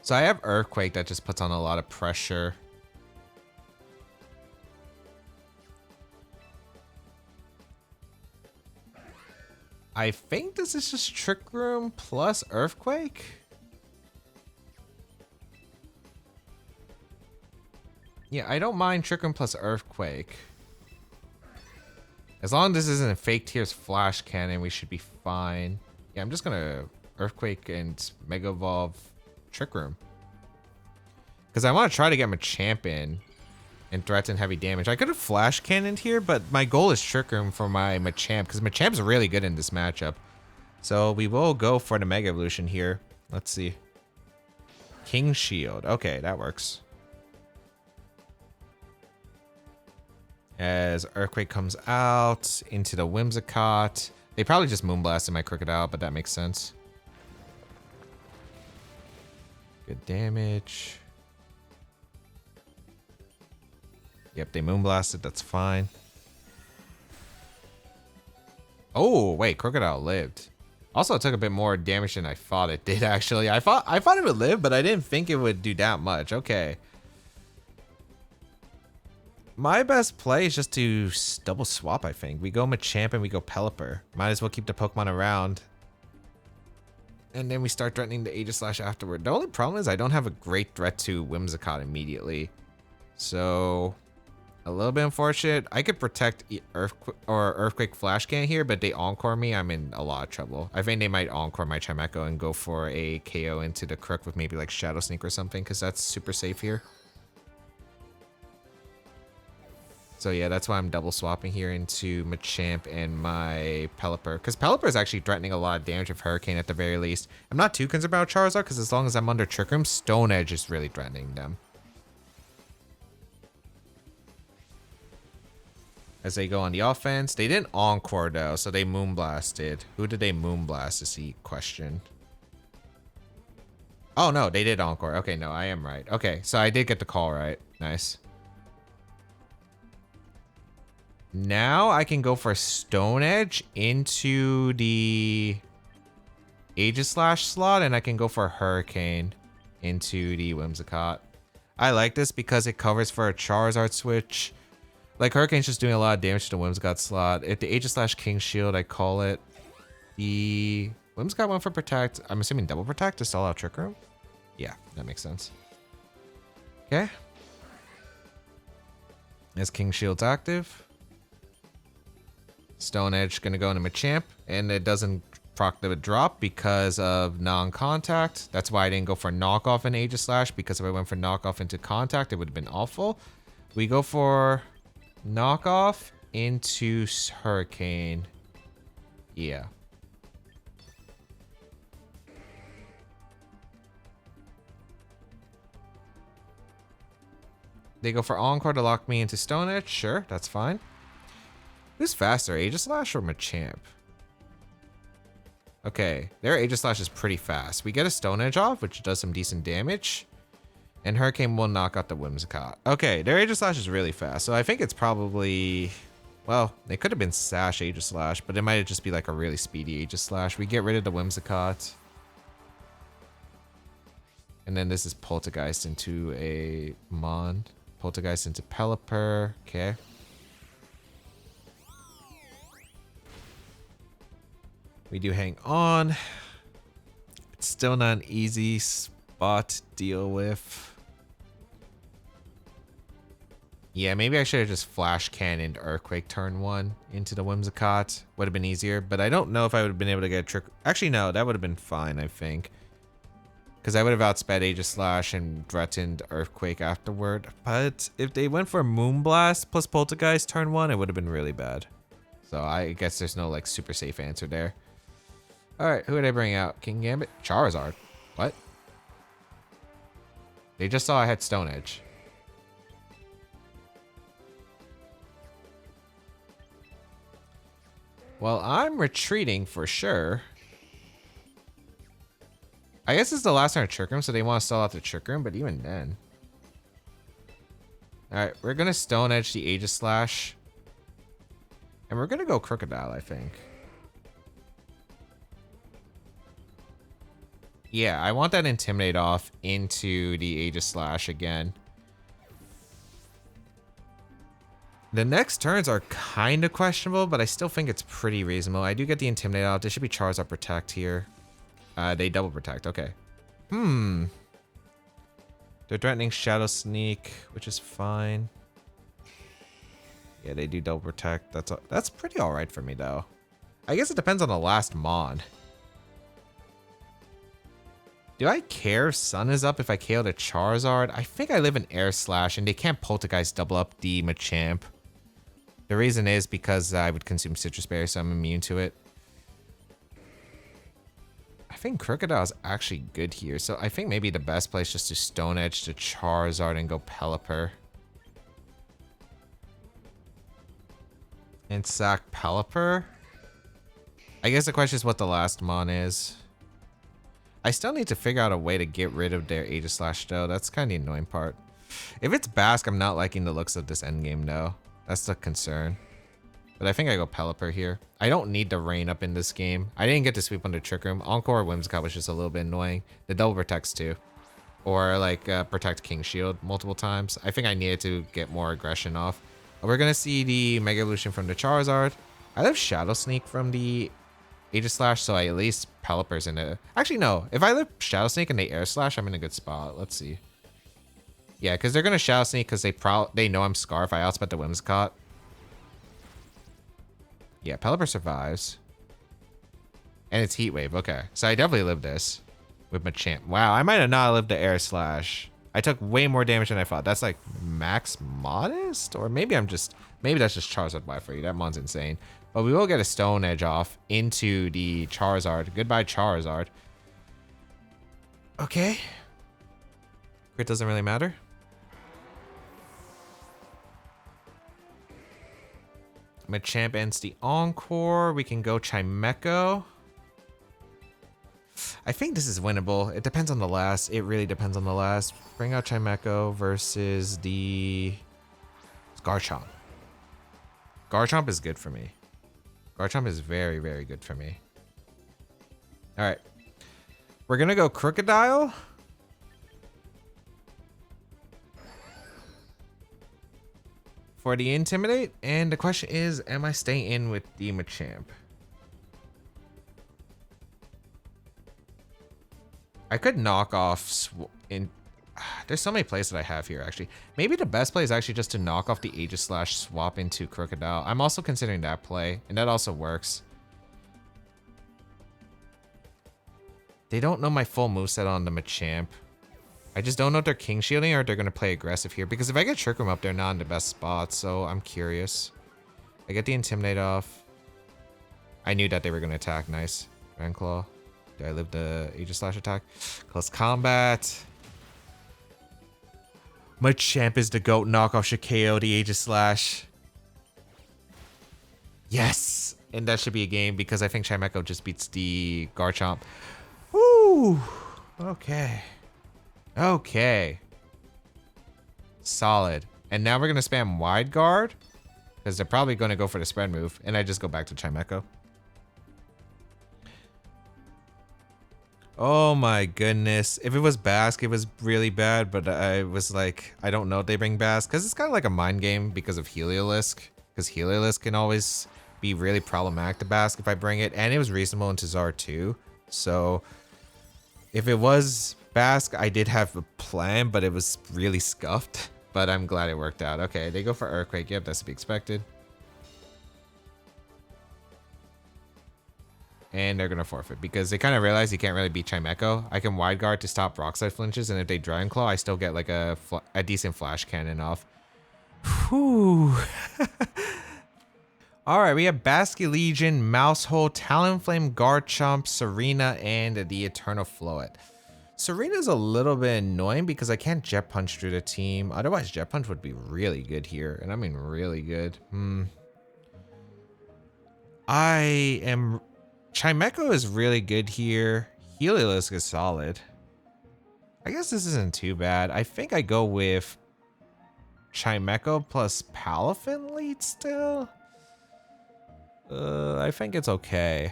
So I have Earthquake that just puts on a lot of pressure. I think this is just Trick Room plus Earthquake. Yeah, I don't mind Trick Room plus Earthquake. As long as this isn't a Fake Tears Flash Cannon, we should be fine. Yeah, I'm just gonna Earthquake and Mega Evolve Trick Room. Because I want to try to get Machamp in and threaten heavy damage. I could have Flash Cannoned here, but my goal is Trick Room for my Machamp because Machamp's really good in this matchup. So we will go for the Mega Evolution here. Let's see. King Shield. Okay, that works. As Earthquake comes out into the Whimsicott. They probably just Moonblasted my Krookodile, but that makes sense. Good damage. Yep, they Moonblasted. That's fine. Oh, wait, Krookodile lived. Also, it took a bit more damage than I thought it did, actually. I thought it would live, but I didn't think it would do that much. Okay. My best play is just to double swap, I think. We go Machamp and we go Pelipper. Might as well keep the Pokemon around. And then we start threatening the Aegislash afterward. The only problem is I don't have a great threat to Whimsicott immediately. So, a little bit unfortunate. I could protect Earthquake Flash Can here, but they Encore me, I'm in a lot of trouble. I think they might Encore my Chimeco and go for a KO into the Crook with maybe like Shadow Sneak or something, because that's super safe here. So yeah, that's why I'm double swapping here into Machamp and my Pelipper. Because Pelipper is actually threatening a lot of damage with Hurricane at the very least. I'm not too concerned about Charizard because as long as I'm under Trick Room, Stone Edge is really threatening them. As they go on the offense. They didn't Encore though, so they Moonblasted. Who did they Moonblast is the question. Oh no, they did Encore. Okay, no, I am right. Okay, so I did get the call right. Nice. Now I can go for Stone Edge into the Aegislash slot, and I can go for Hurricane into the Whimsicott. I like this because it covers for a Charizard switch. Like, Hurricane's just doing a lot of damage to the Whimsicott slot. If the Aegislash King Shield, I call it. The Whimsicott went for Protect. I'm assuming double Protect to stall out Trick Room? Yeah, that makes sense. Okay. As King Shield's active. Stone Edge gonna go into Machamp, and it doesn't proc the drop because of non-contact. That's why I didn't go for knockoff in Aegislash, because if I went for knockoff into contact, it would have been awful. We go for knockoff into Hurricane. Yeah. They go for Encore to lock me into Stone Edge. Sure, that's fine. Who's faster, Aegislash or Machamp? Okay, their Aegislash is pretty fast. We get a Stone Edge off, which does some decent damage. And Hurricane will knock out the Whimsicott. Okay, their Aegislash is really fast. So I think it's probably... Well, it could have been Sash Aegislash, but it might just be like a really speedy Aegislash. We get rid of the Whimsicott. And then this is Poltergeist into a Mon. Poltergeist into Pelipper. Okay. We do hang on. It's still not an easy spot to deal with. Yeah, maybe I should have just Flash Cannoned Earthquake turn 1 into the Whimsicott. Would have been easier, but I don't know if I would have been able to get a trick. Actually, no, that would have been fine, I think. Because I would have outsped Aegislash and threatened Earthquake afterward. But if they went for Moonblast plus Poltergeist turn 1, it would have been really bad. So I guess there's no like super safe answer there. Alright, who did I bring out? King Gambit? Charizard. What? They just saw I had Stone Edge. Well, I'm retreating for sure. I guess it's the last turn of Trick Room, so they want to stall out the Trick Room, but even then. Alright, we're going to Stone Edge the Aegislash. And we're going to go Krookodile, I think. Yeah, I want that Intimidate off into the Aegislash again. The next turns are kind of questionable, but I still think it's pretty reasonable. I do get the Intimidate off. There should be Charizard Protect here. They double Protect. Okay. They're threatening Shadow Sneak, which is fine. Yeah, they do double Protect. That's pretty alright for me, though. I guess it depends on the last Mon. Do I care if Sun is up if I KO the Charizard? I think I live in Air Slash, and they can't Poltergeist double up the Machamp. The reason is because I would consume Citrus Berry, so I'm immune to it. I think Krookodile is actually good here, so I think maybe the best place just to Stone Edge to Charizard and go Pelipper. And sack Pelipper? I guess the question is what the last Mon is. I still need to figure out a way to get rid of their Aegislash though. That's kind of the annoying part. If it's Bask, I'm not liking the looks of this endgame though. That's the concern. But I think I go Pelipper here. I don't need the rain up in this game. I didn't get to sweep under Trick Room. Encore Whimsicott was just a little bit annoying. The double protects too. Or like protect King Shield multiple times. I think I needed to get more aggression off. We're going to see the Mega Evolution from the Charizard. I love Shadow Sneak from the Aegislash, so I at least Pelipper's in it. Actually, no. If I live Shadow Sneak and they Air Slash, I'm in a good spot. Let's see. Yeah, because they're going to Shadow Sneak because they know I'm Scarf. I outspent the Whimsicott. Yeah, Pelipper survives. And it's Heat Wave. Okay. So I definitely lived this with Machamp. Wow, I might have not lived the Air Slash. I took way more damage than I thought. That's like max modest? Or maybe that's just Charizard Y for you. That mon's insane. But we will get a Stone Edge off into the Charizard. Goodbye, Charizard. Okay. Crit doesn't really matter. Machamp ends the Encore. We can go Chimeco. I think this is winnable. It depends on the last. It really depends on the last. Bring out Chimeco versus the Garchomp. Garchomp is good for me. Garchomp is very, very good for me. All right. We're going to go Krookodile. For the Intimidate. And the question is, am I staying in with the Machamp? I could knock off there's so many plays that I have here, actually. Maybe the best play is actually just to knock off the Aegislash, swap into Krookodile. I'm also considering that play, and that also works. They don't know my full moveset on the Machamp. I just don't know if they're King Shielding or if they're going to play aggressive here. Because if I get Trick Room up, they're not in the best spot, so I'm curious. I get the Intimidate off. I knew that they were going to attack. Nice. Grand Claw. Did I live the Aegislash attack? Close combat. Machamp is the GOAT. Knock off KO the Aegislash. Yes! And that should be a game because I think Chimeco just beats the Garchomp. Woo! Okay. Okay. Solid. And now we're going to spam Wide Guard because they're probably going to go for the spread move. And I just go back to Chimeco. Oh my goodness. If it was Bask, it was really bad, but I was like, I don't know if they bring Bask because it's kind of like a mind game because of Heliolisk. Because Heliolisk can always be really problematic to Bask if I bring it. And it was reasonable in Tazar too. So if it was Bask, I did have a plan, but it was really scuffed. But I'm glad it worked out. Okay, they go for Earthquake. Yep, that's to be expected. And they're going to forfeit because they kind of realize you can't really beat Chimeco. I can Wide Guard to stop Rock Slide flinches, and if they Dragon Claw, I still get like a decent Flash Cannon off. Whew. All right, we have Basky Legion, Mousehole, Talonflame, Garchomp, Serena, and the Eternal Floet. Serena's a little bit annoying because I can't Jet Punch through the team. Otherwise, Jet Punch would be really good here, and I mean really good. Chimeco is really good here. Heliolisk is solid. I guess this isn't too bad. I think I go with Chimeco plus Palafin lead still. I think it's okay.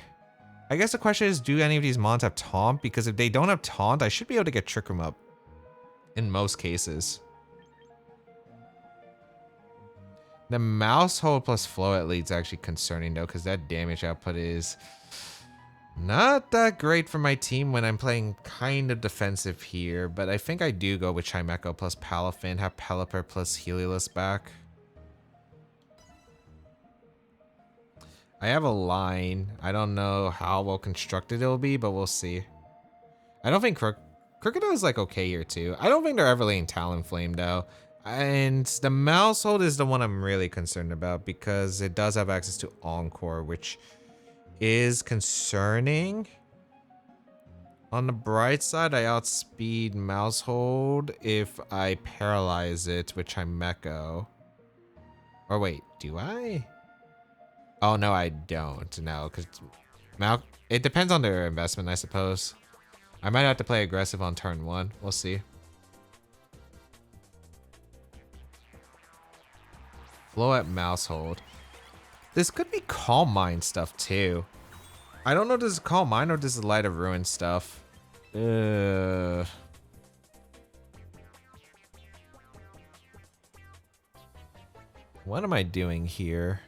I guess the question is, do any of these mons have Taunt? Because if they don't have Taunt, I should be able to get Trick Room up in most cases. The Mousehole plus Floet lead's actually concerning though, because that damage output is not that great for my team when I'm playing kind of defensive here, but I think I do go with Chimeco plus Palafin, have Pelipper plus Heliolisk back. I have a line. I don't know how well constructed it'll be, but we'll see. I don't think Krookodile is like okay here too. I don't think they're ever laying Talonflame though. And the Mousehold is the one I'm really concerned about because it does have access to Encore, which is concerning. On the bright side, I outspeed Mousehold if I paralyze it with Chimeco. Or wait, do I? Oh no, I don't. No, because it depends on their investment, I suppose. I might have to play aggressive on turn 1. We'll see. Flow at Mousehold. This could be Calm Mind stuff too. I don't know if this is Calm Mind or this is Light of Ruin stuff. What am I doing here?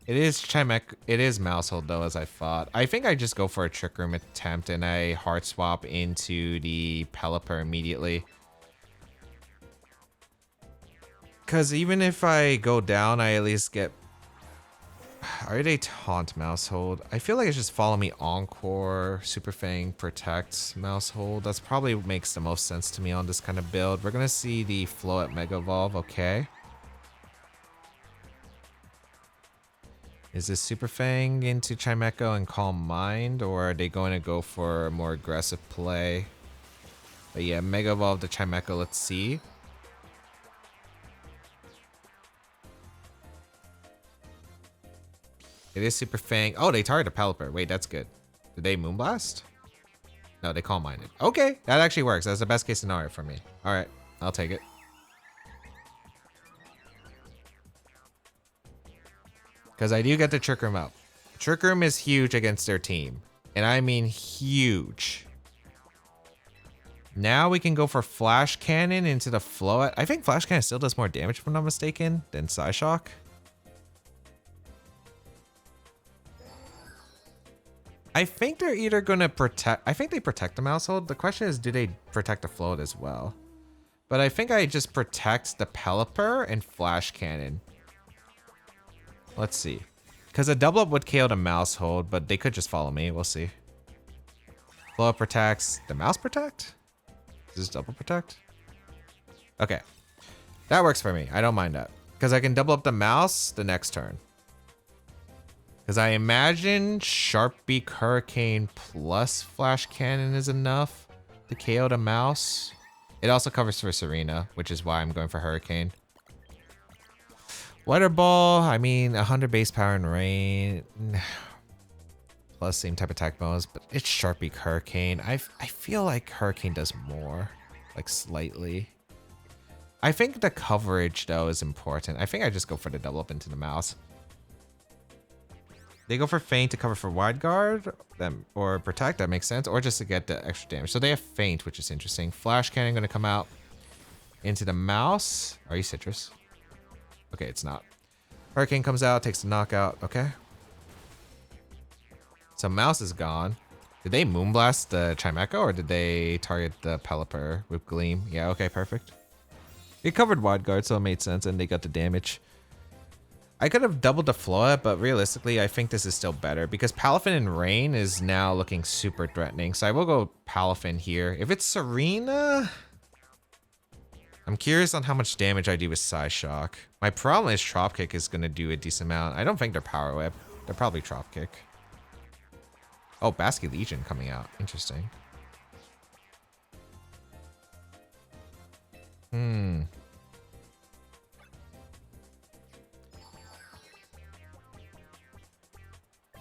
It is Chimeco. It is Mousehold though, as I thought. I think I just go for a Trick Room attempt and I Heart Swap into the Pelipper immediately. Because even if I go down, I at least get... Are they Taunt Mousehold? I feel like it's just Follow Me Encore, Super Fang, Protect Mousehold. That's probably what makes the most sense to me on this kind of build. We're going to see the Float Mega Evolve, okay. Is this Super Fang into Chimeco and Calm Mind, or are they going to go for a more aggressive play? But yeah, Mega Evolve the Chimeco, let's see. It is Super Fang. Oh, they target a Pelipper. Wait, that's good. Did they Moonblast? No, they Calm Minded. Okay, that actually works. That's the best case scenario for me. All right, I'll take it. Because I do get the Trick Room up. Trick Room is huge against their team. And I mean huge. Now we can go for Flash Cannon into the Float. I think Flash Cannon still does more damage, if I'm not mistaken, than Psyshock. I think they're either going to protect... I think they protect the Mousehold. The question is, do they protect the Float as well? But I think I just protect the Pelipper and Flash Cannon. Let's see. Because a double up would KO the Mousehold, but they could just follow me. We'll see. Float protects. The Mouse protect? Is this double protect? Okay. That works for me. I don't mind that. Because I can double up the Mouse the next turn. Because I imagine Sharp Beak Hurricane plus Flash Cannon is enough to KO the Mouse. It also covers for Serena, which is why I'm going for Hurricane. Weather Ball, I mean, 100 base power and rain. Plus same type attack bonus, but it's Sharp Beak Hurricane. I feel like Hurricane does more, like slightly. I think the coverage though is important. I think I just go for the double up into the Mouse. They go for Feint to cover for Wide Guard or Protect, that makes sense, or just to get the extra damage. So they have Feint, which is interesting. Flash Cannon gonna come out into the Mouse. Are you Citrus? Okay, it's not. Hurricane comes out, takes the knockout. Okay. So Mouse is gone. Did they Moonblast the Chimeco or did they target the Pelipper with Gleam? Yeah, okay, perfect. It covered Wide Guard, so it made sense, and they got the damage. I could have doubled the Float, but realistically, I think this is still better because Palafin and Rain is now looking super threatening. So I will go Palafin here. If it's Serena, I'm curious on how much damage I do with Psyshock. My problem is Trop Kick is going to do a decent amount. I don't think they're Power Whip. They're probably Trop Kick. Oh, Basket Legion coming out. Interesting.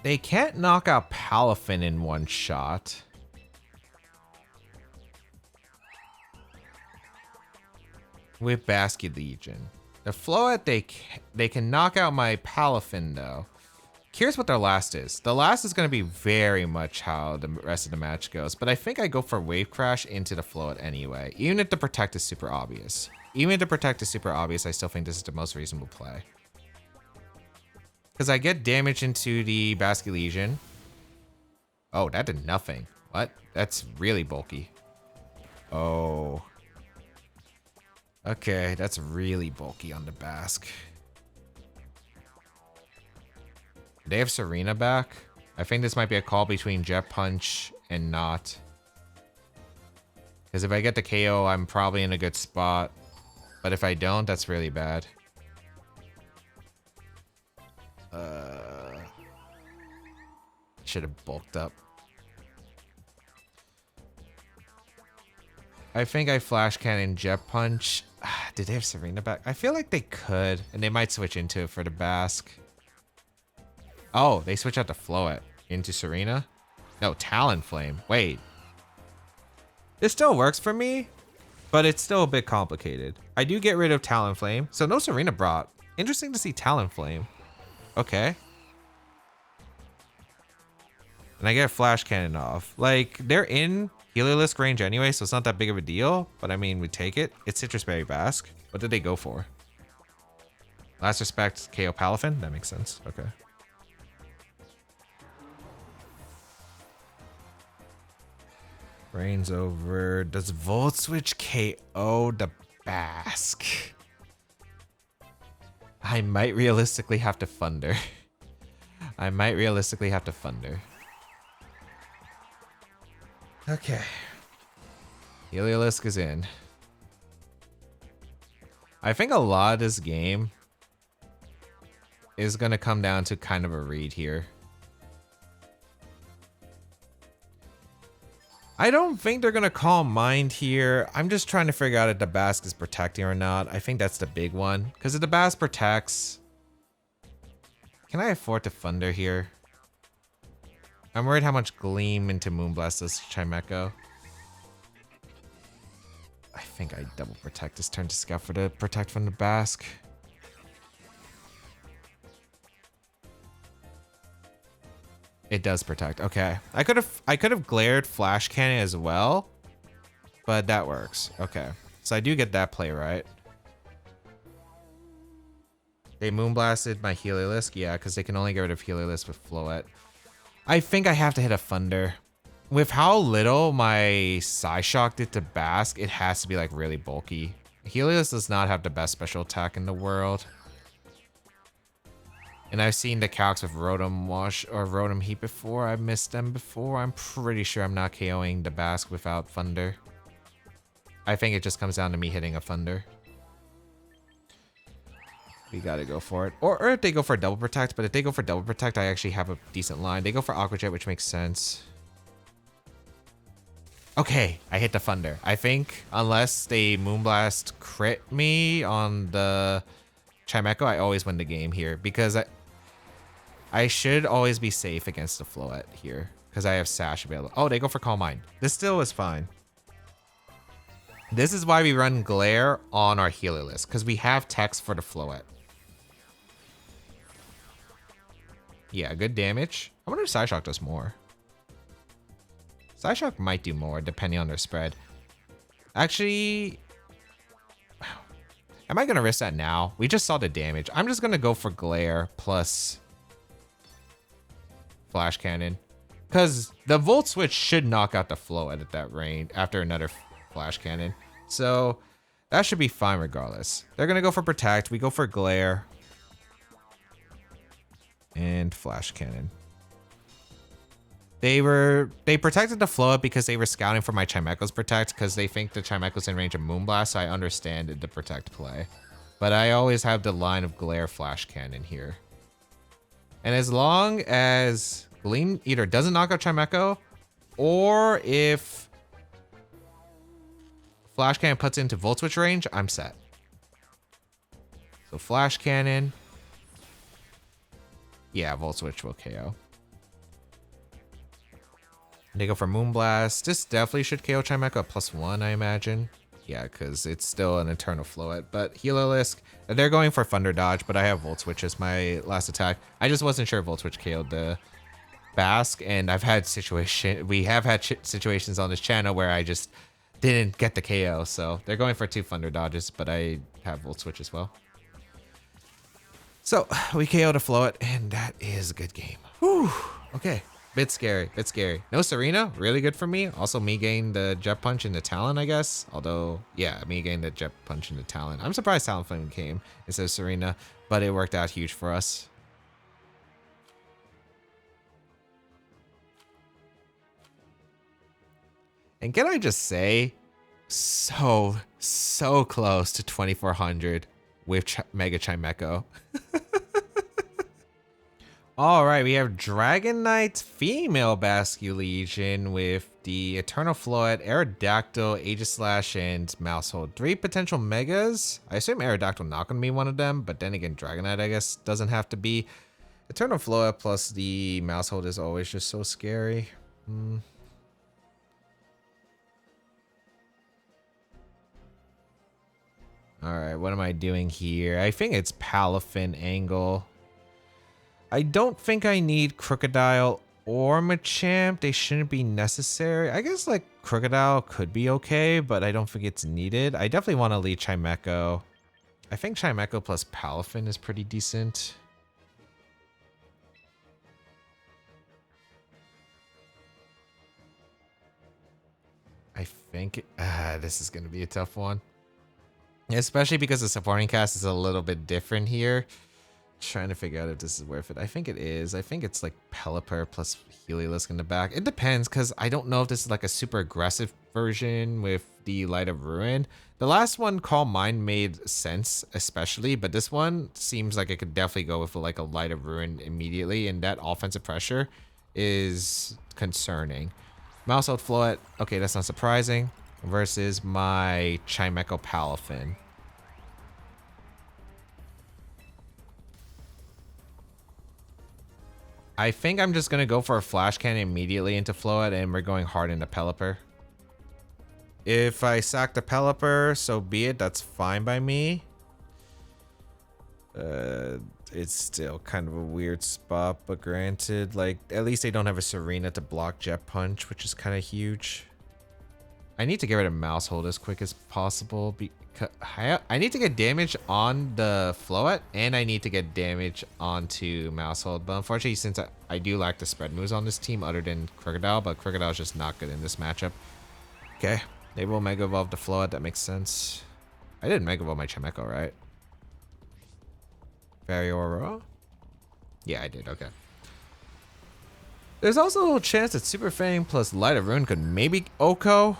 They can't knock out Palafin in one shot. With Basket Legion. The Float, they can knock out my Palafin though. Curious what their last is. The last is going to be very much how the rest of the match goes, but I think I go for Wave Crash into the Float anyway, even if the Protect is super obvious. Even if the Protect is super obvious, I still think this is the most reasonable play. Because I get damage into the Basket Legion. Oh, that did nothing. What? That's really bulky. Oh. Okay, that's really bulky on the Bask. Do they have Serena back? I think this might be a call between Jet Punch and not. Because if I get the KO, I'm probably in a good spot. But if I don't, that's really bad. Should have bulked up. I think I Flash Cannon Jet Punch. Did they have Serena back? I feel like they could, and they might switch into it for the Bask. Oh, they switch out the Float into Serena? No, Talonflame. Wait. This still works for me, but it's still a bit complicated. I do get rid of Talonflame, so no Serena brought. Interesting to see Talonflame. Okay. And I get Flash Cannon off. Like, they're in Heliolisk range anyway, so it's not that big of a deal. But I mean, we take it. It's Citrus Berry Basque. What did they go for? Last Respect, KO Palafin? That makes sense. Okay. Rain's over. Does Volt Switch KO the Basque? I might realistically have to Thunder. I might realistically have to Thunder. Okay. Heliolisk is in. I think a lot of this game is going to come down to kind of a read here. I don't think they're going to call Mind here. I'm just trying to figure out if the Basque is protecting or not. I think that's the big one. Because if the Basque protects... Can I afford to Thunder here? I'm worried how much Gleam into Moonblast does Chimeco. I think I double protect this turn to scout for the protect from the Basque. It does protect. Okay. I could have glared Flash Cannon as well, but that works. Okay. So I do get that play right. They Moonblasted my Heliolisk. Yeah, because they can only get rid of Heliolisk with Floette. I think I have to hit a Thunder. With how little my Psyshock did to Basque, it has to be like really bulky. Heliolisk does not have the best special attack in the world. And I've seen the calcs with Rotom Wash or Rotom Heat before. I've missed them before. I'm pretty sure I'm not KOing the Basque without Thunder. I think it just comes down to me hitting a Thunder. We gotta go for it. Or if they go for a double protect, but if they go for double protect, I actually have a decent line. They go for Aqua Jet, which makes sense. Okay, I hit the Thunder. I think unless they Moonblast crit me on the Chimeco, I always win the game here because I should always be safe against the Floette here because I have Sash available. Oh, they go for Calm Mind. This still is fine. This is why we run Glare on our Heliolisk because we have text for the Floette. Yeah, good damage. I wonder if Psyshock does more. Psyshock might do more depending on their spread. Actually, am I going to risk that now? We just saw the damage. I'm just going to go for Glare plus Flash Cannon. Because the Volt Switch should knock out the Floette at that range after another Flash Cannon. So that should be fine regardless. They're going to go for Protect. We go for Glare. And Flash Cannon. They protected the Floette because they were scouting for my Chimeco's Protect because they think the Chimeco's in range of Moonblast, so I understand the Protect play. But I always have the line of Glare Flash Cannon here. And as long as Gleam either doesn't knock out Chimeco, or if Flash Cannon puts into Volt Switch range, I'm set. So Flash Cannon. Yeah, Volt Switch will KO. They go for Moonblast. This definitely should KO Chimeco at +1, I imagine. Yeah, because it's still an Eternal Floette. But Heliolisk, they're going for Thunder Dodge, but I have Volt Switch as my last attack. I just wasn't sure Volt Switch KO'd the Basque, and we have had situations on this channel where I just didn't get the KO, so they're going for 2 Thunder Dodges, but I have Volt Switch as well. So we KO'd a Floette, and that is a good game. Whew. Okay. Bit scary, bit scary. No Serena, really good for me. Also, me getting the Jet Punch in the Talon, I guess. Although, yeah, me getting the Jet Punch in the Talon. I'm surprised Talonflame came instead of Serena, but it worked out huge for us. And can I just say, so close to 2400 with Mega Chimeco. All right, we have Dragon Knight Female Basque Legion with the Eternal Floette, Aerodactyl, Aegislash, and Mousehold. 3 potential Megas. I assume Aerodactyl not going to be one of them, but then again, Dragon Knight, I guess, doesn't have to be. Eternal Floette plus the Mousehold is always just so scary. Alright, what am I doing here? I think it's Palafin angle. I don't think I need Krookodile or Machamp. They shouldn't be necessary. I guess like Krookodile could be okay, but I don't think it's needed. I definitely want to lead Chimeco. I think Chimeco plus Palafin is pretty decent. I think this is going to be a tough one. Especially because the supporting cast is a little bit different here. Trying to figure out if this is worth it. I think it is. I think it's like Pelipper plus Heliolisk in the back. It depends because I don't know if this is like a super aggressive version with the Light of Ruin. The last one, Calm Mind, made sense, especially, but this one seems like it could definitely go with like a Light of Ruin immediately, and that offensive pressure is concerning. Mousehold Floet, okay, that's not surprising, versus my Chimeco Palafin. I think I'm just going to go for a Flash Cannon immediately into Floet, and we're going hard into Pelipper. If I sack the Pelipper, so be it. That's fine by me. It's still kind of a weird spot, but granted, like, at least they don't have a Serena to block Jet Punch, which is kind of huge. I need to get rid of Mousehold as quick as possible because I need to get damage on the Floet, and I need to get damage onto Mousehold. But unfortunately, since I do lack the spread moves on this team other than Krookodile, but Krookodile is just not good in this matchup. Okay, they will Mega Evolve the Floet. That makes sense. I didn't Mega Evolve my Chimeco, right? Variora? Yeah, I did. Okay. There's also a little chance that Super Fang plus Light of Ruin could maybe OHKO.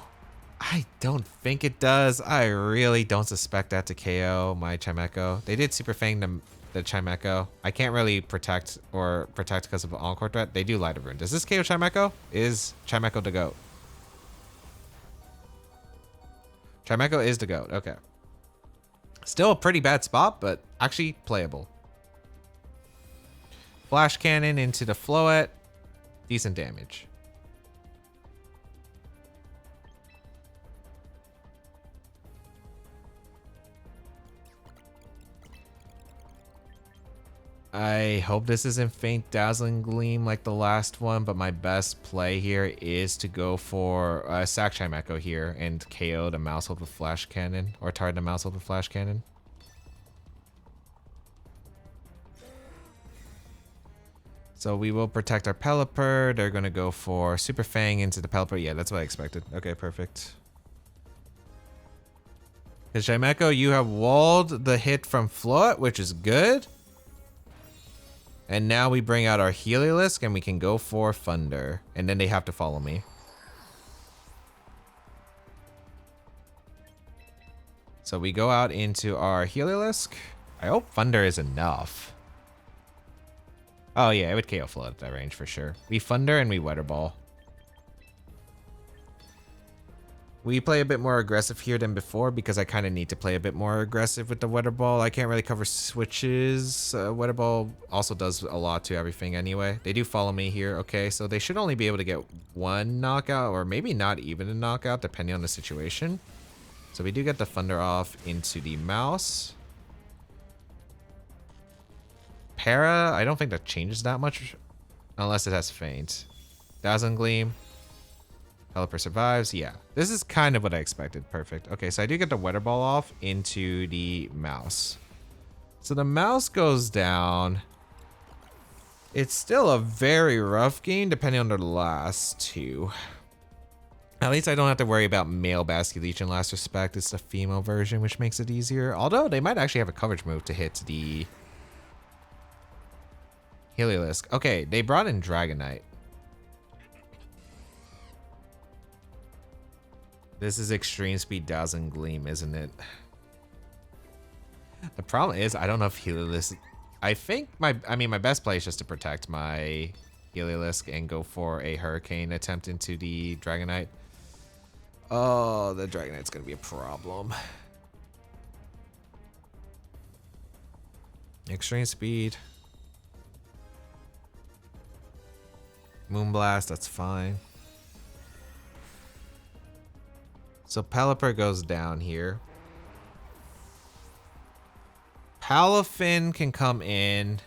I don't think it does. I really don't suspect that to KO my Chimeco. They did Super Fang the Chimeco. I can't really protect because of Encore threat. They do Light of Ruin. Does this KO Chimeco? Is Chimeco the GOAT? Chimeco is the GOAT. Okay. Still a pretty bad spot, but actually playable. Flash Cannon into the Floet. Decent damage. I hope this isn't Faint Dazzling Gleam like the last one, but my best play here is to go for sack Chimeco here and KO the Mousehold with Flash Cannon, or target the Mousehold with Flash Cannon. So we will protect our Pelipper. They're going to go for Super Fang into the Pelipper. Yeah, that's what I expected. Okay, perfect. Because Chimeco, you have walled the hit from Floet, which is good. And now we bring out our Heliolisk and we can go for Thunder. And then they have to follow me. So we go out into our Heliolisk. I hope Thunder is enough. Oh yeah, it would KO Flood at that range for sure. We Thunder and we Weather Ball. We play a bit more aggressive here than before because I kind of need to play a bit more aggressive with the Weather Ball. I can't really cover switches. Weather Ball also does a lot to everything anyway. They do follow me here. Okay, so they should only be able to get one knockout or maybe not even a knockout depending on the situation. So we do get the Thunder off into the Mouse. Para, I don't think that changes that much unless it has Feint. Dazzling Gleam. Pelipper survives. Yeah, this is kind of what I expected. Perfect. Okay, so I do get the Weather Ball off into the Mouse. So the Mouse goes down. It's still a very rough game depending on the last two. At least I don't have to worry about male Basculeech in Last Respect. It's the female version, which makes it easier. Although they might actually have a coverage move to hit the Heliolisk. Okay, they brought in Dragonite. This is Extreme Speed Dazzling Gleam, isn't it? The problem is, I don't know if Heliolisk... I think my best play is just to protect my Heliolisk and go for a Hurricane attempt into the Dragonite. Oh, the Dragonite's gonna be a problem. Extreme Speed. Moonblast, that's fine. So Pelipper goes down here. Palafin can come in.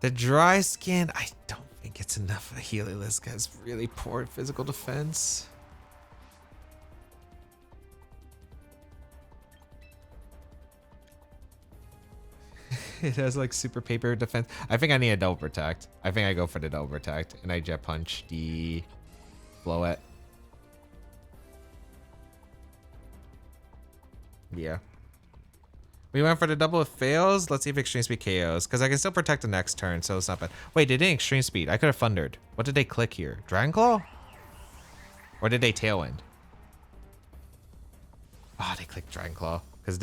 The dry skin, I don't think it's enough. Heliolisk has really poor physical defense. It has like super paper defense. I think I need a double protect. I think I go for the double protect and I jet punch the Floette. Yeah. We went for the double, it fails. Let's see if extreme speed KOs, because I can still protect the next turn, so it's not bad. Wait, they didn't extreme speed. I could have thundered. What did they click here? Dragon Claw? Or did they Tailwind? Ah, they clicked Dragon Claw because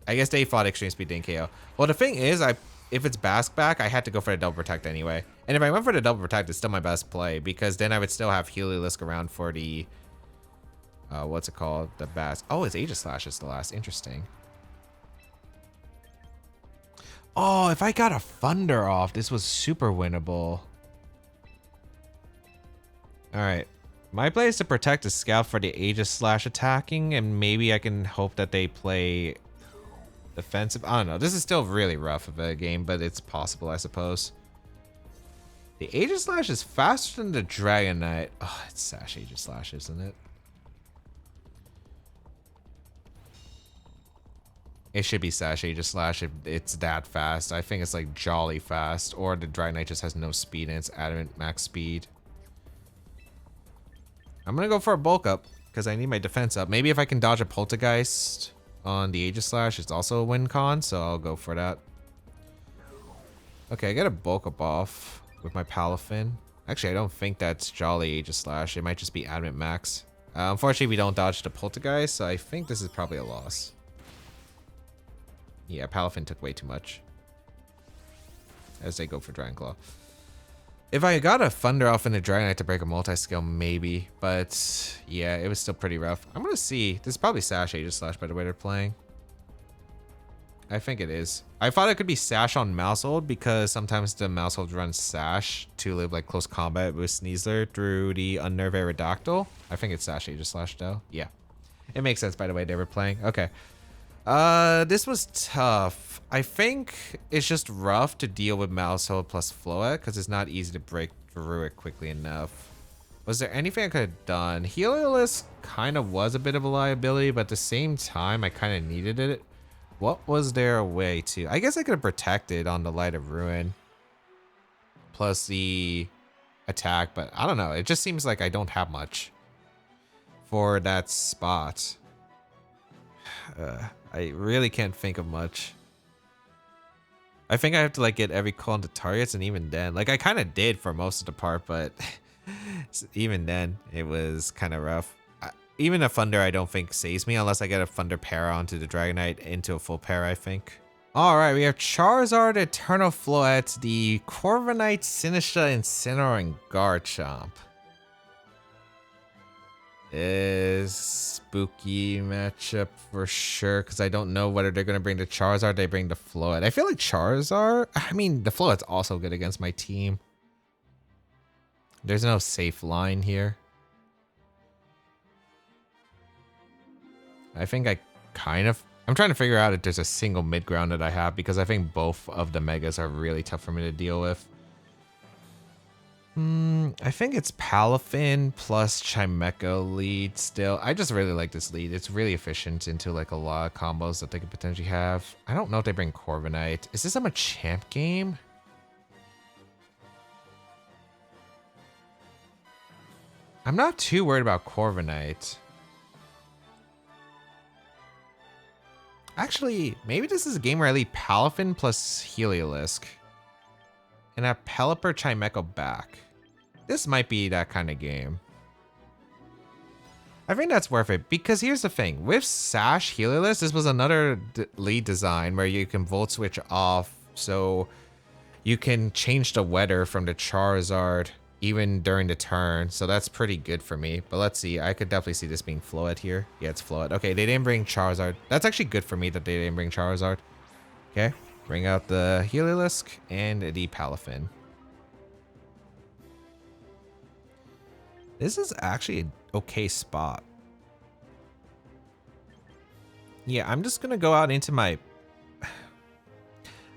I guess they thought extreme speed didn't KO. Well, the thing is, if it's Bask back, I had to go for the double protect anyway. And if I went for the double protect, it's still my best play because then I would still have Heliolisk around for the what's it called? The Bask. Oh, it's Aegislash is the last. Interesting. Oh, if I got a Thunder off, this was super winnable. All right. My play is to protect the Scout for the Aegislash attacking, and maybe I can hope that they play defensive. I don't know. This is still really rough of a game, but it's possible, I suppose. The Aegislash is faster than the Dragonite. Oh, it's Sash Aegislash, isn't it? It should be Sash Aegislash if it's that fast. I think it's like jolly fast, or the Dragonite just has no speed and it's adamant max speed. I'm gonna go for a bulk up because I need my defense up. Maybe if I can dodge a Poltergeist on the Aegislash, it's also a win con, so I'll go for that. Okay, I got a bulk up off with my Palafin. Actually, I don't think that's jolly Aegislash. It might just be adamant max. Unfortunately, we don't dodge the Poltergeist, so I think this is probably a loss. Yeah, Palafin took way too much. As they go for Dragon Claw. If I got a Thunder off in the Dragonite to break a multi-scale, maybe. But yeah, it was still pretty rough. I'm going to see. This is probably Sash Aegislash by the way they're playing. I think it is. I thought it could be Sash on Mousehold because sometimes the Mousehold runs Sash to live like close combat with Sneasler through the Unnerve Aerodactyl. I think it's Sash Aegislash though. Yeah. It makes sense by the way they were playing. Okay. This was tough. I think it's just rough to deal with Mousehold plus Floette because it's not easy to break through it quickly enough. Was there anything I could have done? Heliolisk kind of was a bit of a liability, but at the same time, I kind of needed it. What was there a way to? I guess I could have protected on the Light of Ruin plus the attack, but I don't know. It just seems like I don't have much for that spot. I really can't think of much. I think I have to like get every call into targets, and even then, like I kind of did for most of the part, but even then it was kind of rough. Even a Thunder I don't think saves me unless I get a Thunder pair onto the Dragonite into a full pair, I think. All right, we have Charizard, Eternal Floette, the Corviknight, Sinistcha, Incineroar, and Garchomp. Is spooky matchup for sure because I don't know whether they're going to bring the Charizard, they bring the Floette. I feel like Charizard, I mean, the Floette's also good against my team. There's no safe line here. I think I'm trying to figure out if there's a single mid ground that I have because I think both of the Megas are really tough for me to deal with. I think it's Palafin plus Chimeco lead still. I just really like this lead. It's really efficient into like a lot of combos that they could potentially have. I don't know if they bring Corviknight. Is this a Machamp game? I'm not too worried about Corviknight. Actually, maybe this is a game where I lead Palafin plus Heliolisk and have Pelipper Chimeco back. This might be that kind of game. I think that's worth it because here's the thing. With Sash Heliolisk, this was another lead design where you can Volt Switch off so you can change the weather from the Charizard even during the turn. So that's pretty good for me. But let's see. I could definitely see this being Floette here. Yeah, it's Floette. Okay, they didn't bring Charizard. That's actually good for me that they didn't bring Charizard. Okay. Bring out the Heliolisk and the Palafin. This is actually an okay spot. Yeah, I'm just going to go out into my...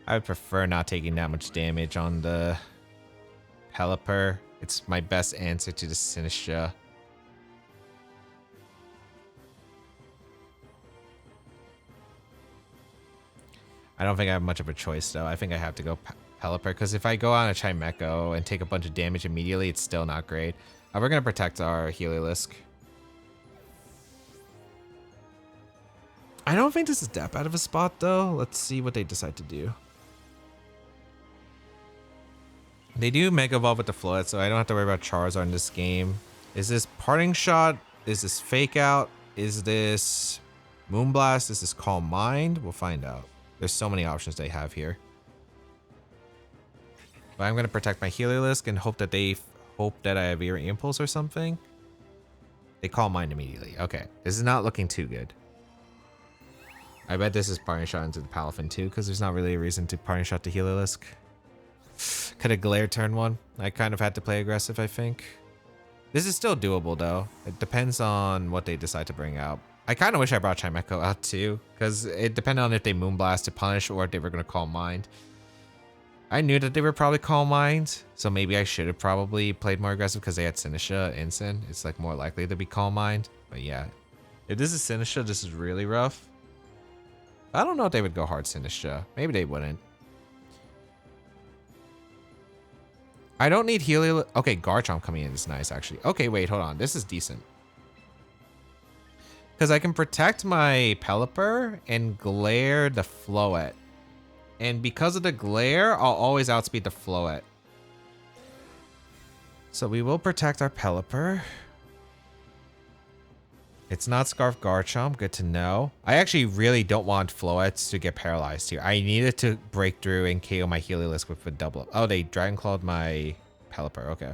I would prefer not taking that much damage on the Pelipper. It's my best answer to the Sinistra. I don't think I have much of a choice though. I think I have to go Pelipper because if I go on a Chimeco and take a bunch of damage immediately, it's still not great. We're going to protect our Heliolisk. I don't think this is that bad of a spot though. Let's see what they decide to do. They do Mega Evolve with the Flood, so I don't have to worry about Charizard in this game. Is this Parting Shot? Is this Fake Out? Is this Moonblast? Is this Calm Mind? We'll find out. There's so many options they have here. But I'm going to protect my Heliolisk and hope that they hope that I have Ear Impulse or something. They Calm Mind immediately. Okay, this is not looking too good. I bet this is Parting Shot into the Palafin too, because there's not really a reason to Parting Shot the Heliolisk. Could have Glare turn one. I kind of had to play aggressive, I think. This is still doable though. It depends on what they decide to bring out. I kind of wish I brought Chimeco out too, because it depended on if they Moonblast to punish or if they were going to Calm Mind. I knew that they were probably Calm Mind, so maybe I should have probably played more aggressive because they had Sinistra, Incin. It's like more likely to be Calm Mind. But yeah, if this is Sinistra, this is really rough. I don't know if they would go hard Sinistra. Maybe they wouldn't. I don't need Heliolisk. Okay, Garchomp coming in is nice, actually. Okay, wait, hold on. This is decent. Because I can protect my Pelipper and Glare the Floette. And because of the Glare, I'll always outspeed the Floette. So we will protect our Pelipper. It's not Scarf Garchomp, good to know. I actually really don't want Floettes to get paralyzed here. I needed to break through and KO my Heliolisk with a double up. Oh, they Dragon Clawed my Pelipper, okay.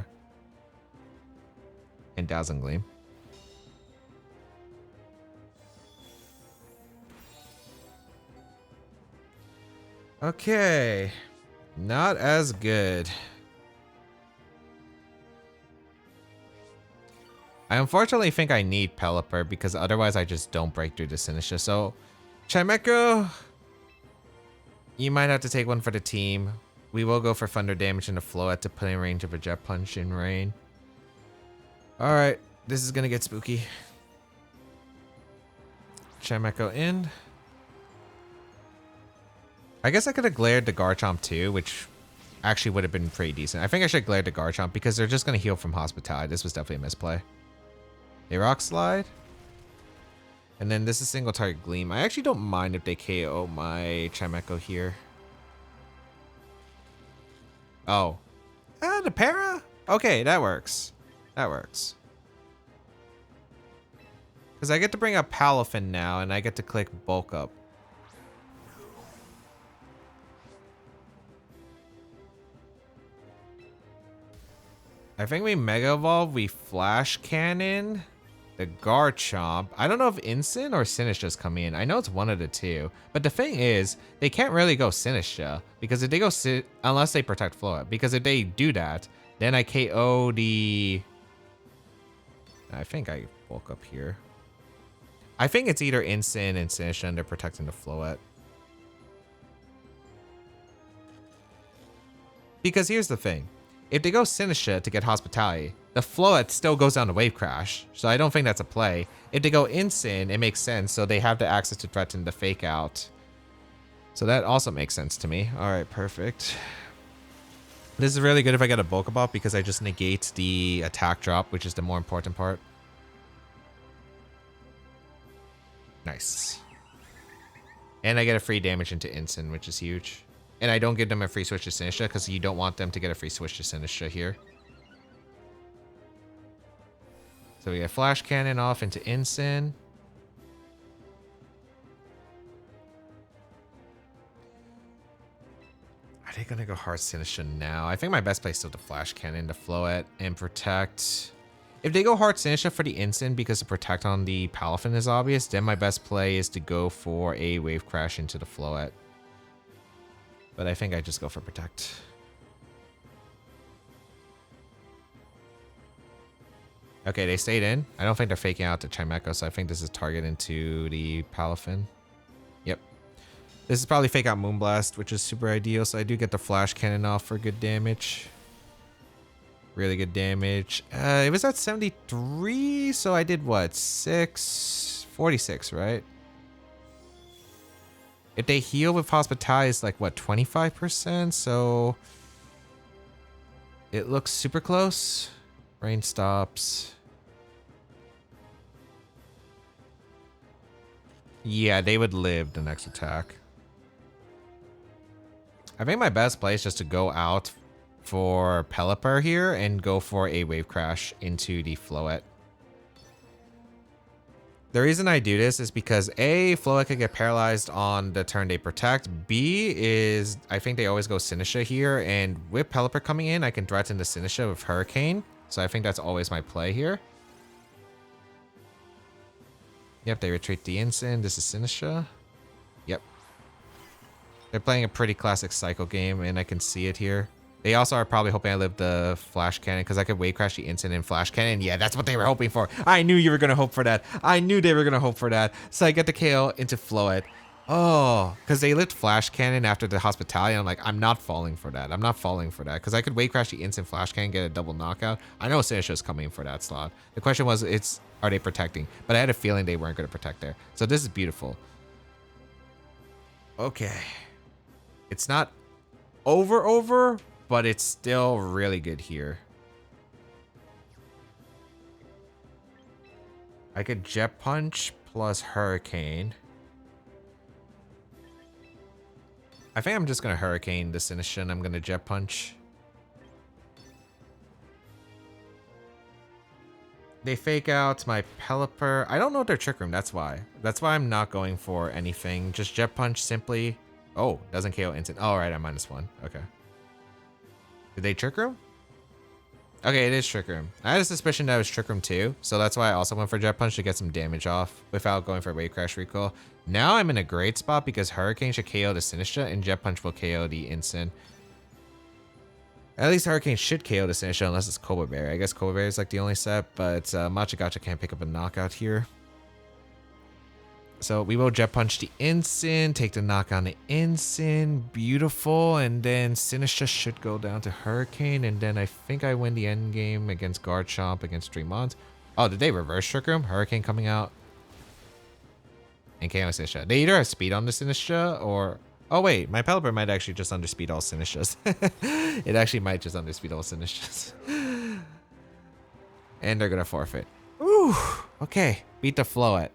And Dazzling Gleam. Okay, not as good. I unfortunately think I need Pelipper because otherwise I just don't break through the Sinistra. So, Chimeco, you might have to take one for the team. We will go for Thunder damage and a Floette to put in range of a Jet Punch in rain. Alright, this is gonna get spooky. Chimeco in. I guess I could have glared the Garchomp too, which actually would have been pretty decent. I think I should glare the Garchomp because they're just gonna heal from Hospitality. This was definitely a misplay. They Rock Slide. And then this is single target Gleam. I actually don't mind if they KO my Chimeco here. Oh. The Para? Okay, that works. That works. Because I get to bring up Palafin now, and I get to click Bulk Up. I think we Mega Evolve, we Flash Cannon the Garchomp. I don't know if Incin or Sinistra's coming in. I know it's one of the two. But the thing is, they can't really go Sinistra. Because if they go unless they protect Floette. Because if they do that, then I KO the... I think I bulk up here. I think it's either Incin and Sinistra and they're protecting the Floette. Because here's the thing. If they go Sinistra to get Hospitality, the Floette still goes down to Wave Crash, so I don't think that's a play. If they go Incin, it makes sense, so they have the access to threaten the Fake Out. So that also makes sense to me. Alright, perfect. This is really good if I get a Bulk Up because I just negate the attack drop, which is the more important part. Nice. And I get a free damage into Incin, which is huge. And I don't give them a free switch to Sinistra because you don't want them to get a free switch to Sinistra here. So we get Flash Cannon off into Incin. Are they going to go hard Sinistra now? I think my best play is still to Flash Cannon, to Floette, and Protect. If they go hard Sinistra for the Incin because the Protect on the Palafin is obvious, then my best play is to go for a Wave Crash into the Floette. But I think I just go for Protect. Okay, they stayed in. I don't think they're faking out the Chimeco, so I think this is target into the Palafin. Yep. This is probably fake out Moonblast, which is super ideal. So I do get the Flash Cannon off for good damage. Really good damage. It was at 73, so I did what? 46, right? If they heal with Hospitality, it's like what, 25%? So it looks super close. Rain stops. Yeah, they would live the next attack. I think my best play is just to go out for Pelipper here and go for a Wave Crash into the Floette. The reason I do this is because A, Floette could get paralyzed on the turn they protect. B is I think they always go Sinistra here, and with Pelipper coming in, I can threaten the Sinistra with Hurricane. So I think that's always my play here. Yep, they retreat the Ensign. This is Sinistra. Yep. They're playing a pretty classic Cycle game, and I can see it here. They also are probably hoping I live the Flash Cannon because I could Wave Crash the Ensign and Flash Cannon. Yeah, that's what they were hoping for. I knew you were going to hope for that. I knew they were going to hope for that. So I get the KO into Floette. Oh, because they lived Flash Cannon after the Hospitality. I'm like, I'm not falling for that. I'm not falling for that because I could Wave Crash the Instant Flash Cannon, get a double knockout. I know Sinistra's coming for that slot. The question was, are they protecting? But I had a feeling they weren't going to protect there. So this is beautiful. Okay. It's not over, but it's still really good here. I could Jet Punch plus Hurricane. I think I'm just going to Hurricane the Sinistra and I'm going to Jet Punch. They fake out my Pelipper. I don't know their Trick Room, that's why. That's why I'm not going for anything. Just Jet Punch simply. Oh, doesn't KO instant. Oh, right, I'm -1. Okay. Did they Trick Room? Okay, it is Trick Room. I had a suspicion that it was Trick Room too, so that's why I also went for Jet Punch to get some damage off without going for Wave Crash Recall. Now I'm in a great spot because Hurricane should KO the Sinistra and Jet Punch will KO the Instant. At least Hurricane should KO the Sinistra unless it's Cobra Berry. I guess Cobra Berry is like the only set, but Machagacha can't pick up a knockout here. So we will Jet Punch the Ensign, take the knock on the Ensign, beautiful, and then Sinistra should go down to Hurricane, and then I think I win the end game against Garchomp against Dreamont. Oh, did they reverse Trick Room? Hurricane coming out. And KO Sinistra. They either have speed on the Sinistra or... Oh wait, my Pelipper might actually just underspeed all Sinistras. It actually might just underspeed all Sinistras. And they're gonna forfeit. Ooh, okay, beat the Floette.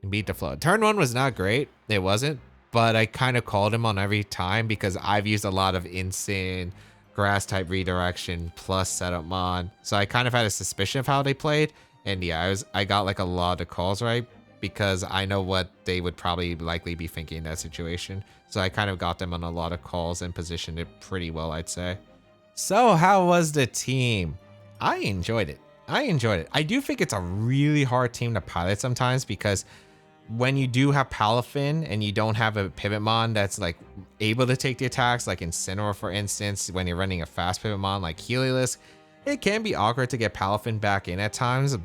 Beat the Floette. Turn 1 was not great. It wasn't, but I kind of called him on every time because I've used a lot of Insane, Grass type redirection plus setup mon. So I kind of had a suspicion of how they played. And yeah, I got like a lot of calls right because I know what they would probably likely be thinking in that situation. So I kind of got them on a lot of calls and positioned it pretty well, I'd say. So how was the team? I enjoyed it. I do think it's a really hard team to pilot sometimes because when you do have Palafin and you don't have a Pivotmon that's like able to take the attacks, like Incineroar for instance, when you're running a fast Pivotmon like Heliolisk, it can be awkward to get Palafin back in at times,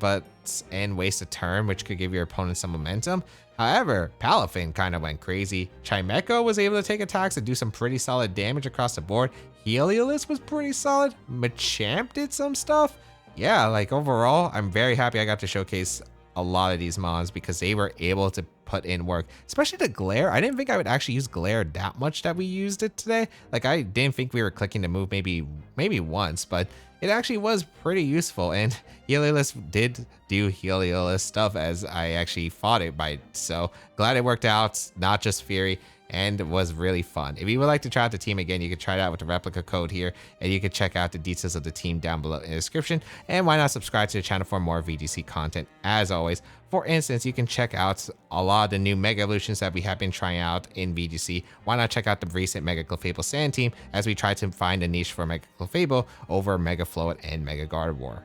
and waste a turn, which could give your opponent some momentum. However, Palafin kind of went crazy. Chimeco was able to take attacks and do some pretty solid damage across the board. Heliolisk was pretty solid. Machamp did some stuff. Yeah, like overall, I'm very happy I got to showcase a lot of these mons because they were able to put in work, especially the glare. I didn't think I would actually use glare that much that we used it today. Like I didn't think we were clicking to move maybe once, but it actually was pretty useful. And Heliolisk did do Heliolisk stuff as I actually fought it by. So glad it worked out, not just Fury. And it was really fun. If you would like to try out the team again, you can try it out with the replica code here, and you can check out the details of the team down below in the description. And why not subscribe to the channel for more VGC content as always. For instance, you can check out a lot of the new Mega Evolutions that we have been trying out in VGC. Why not check out the recent Mega Clefable Sand team as we try to find a niche for Mega Clefable over Mega Floette and Mega Gardevoir.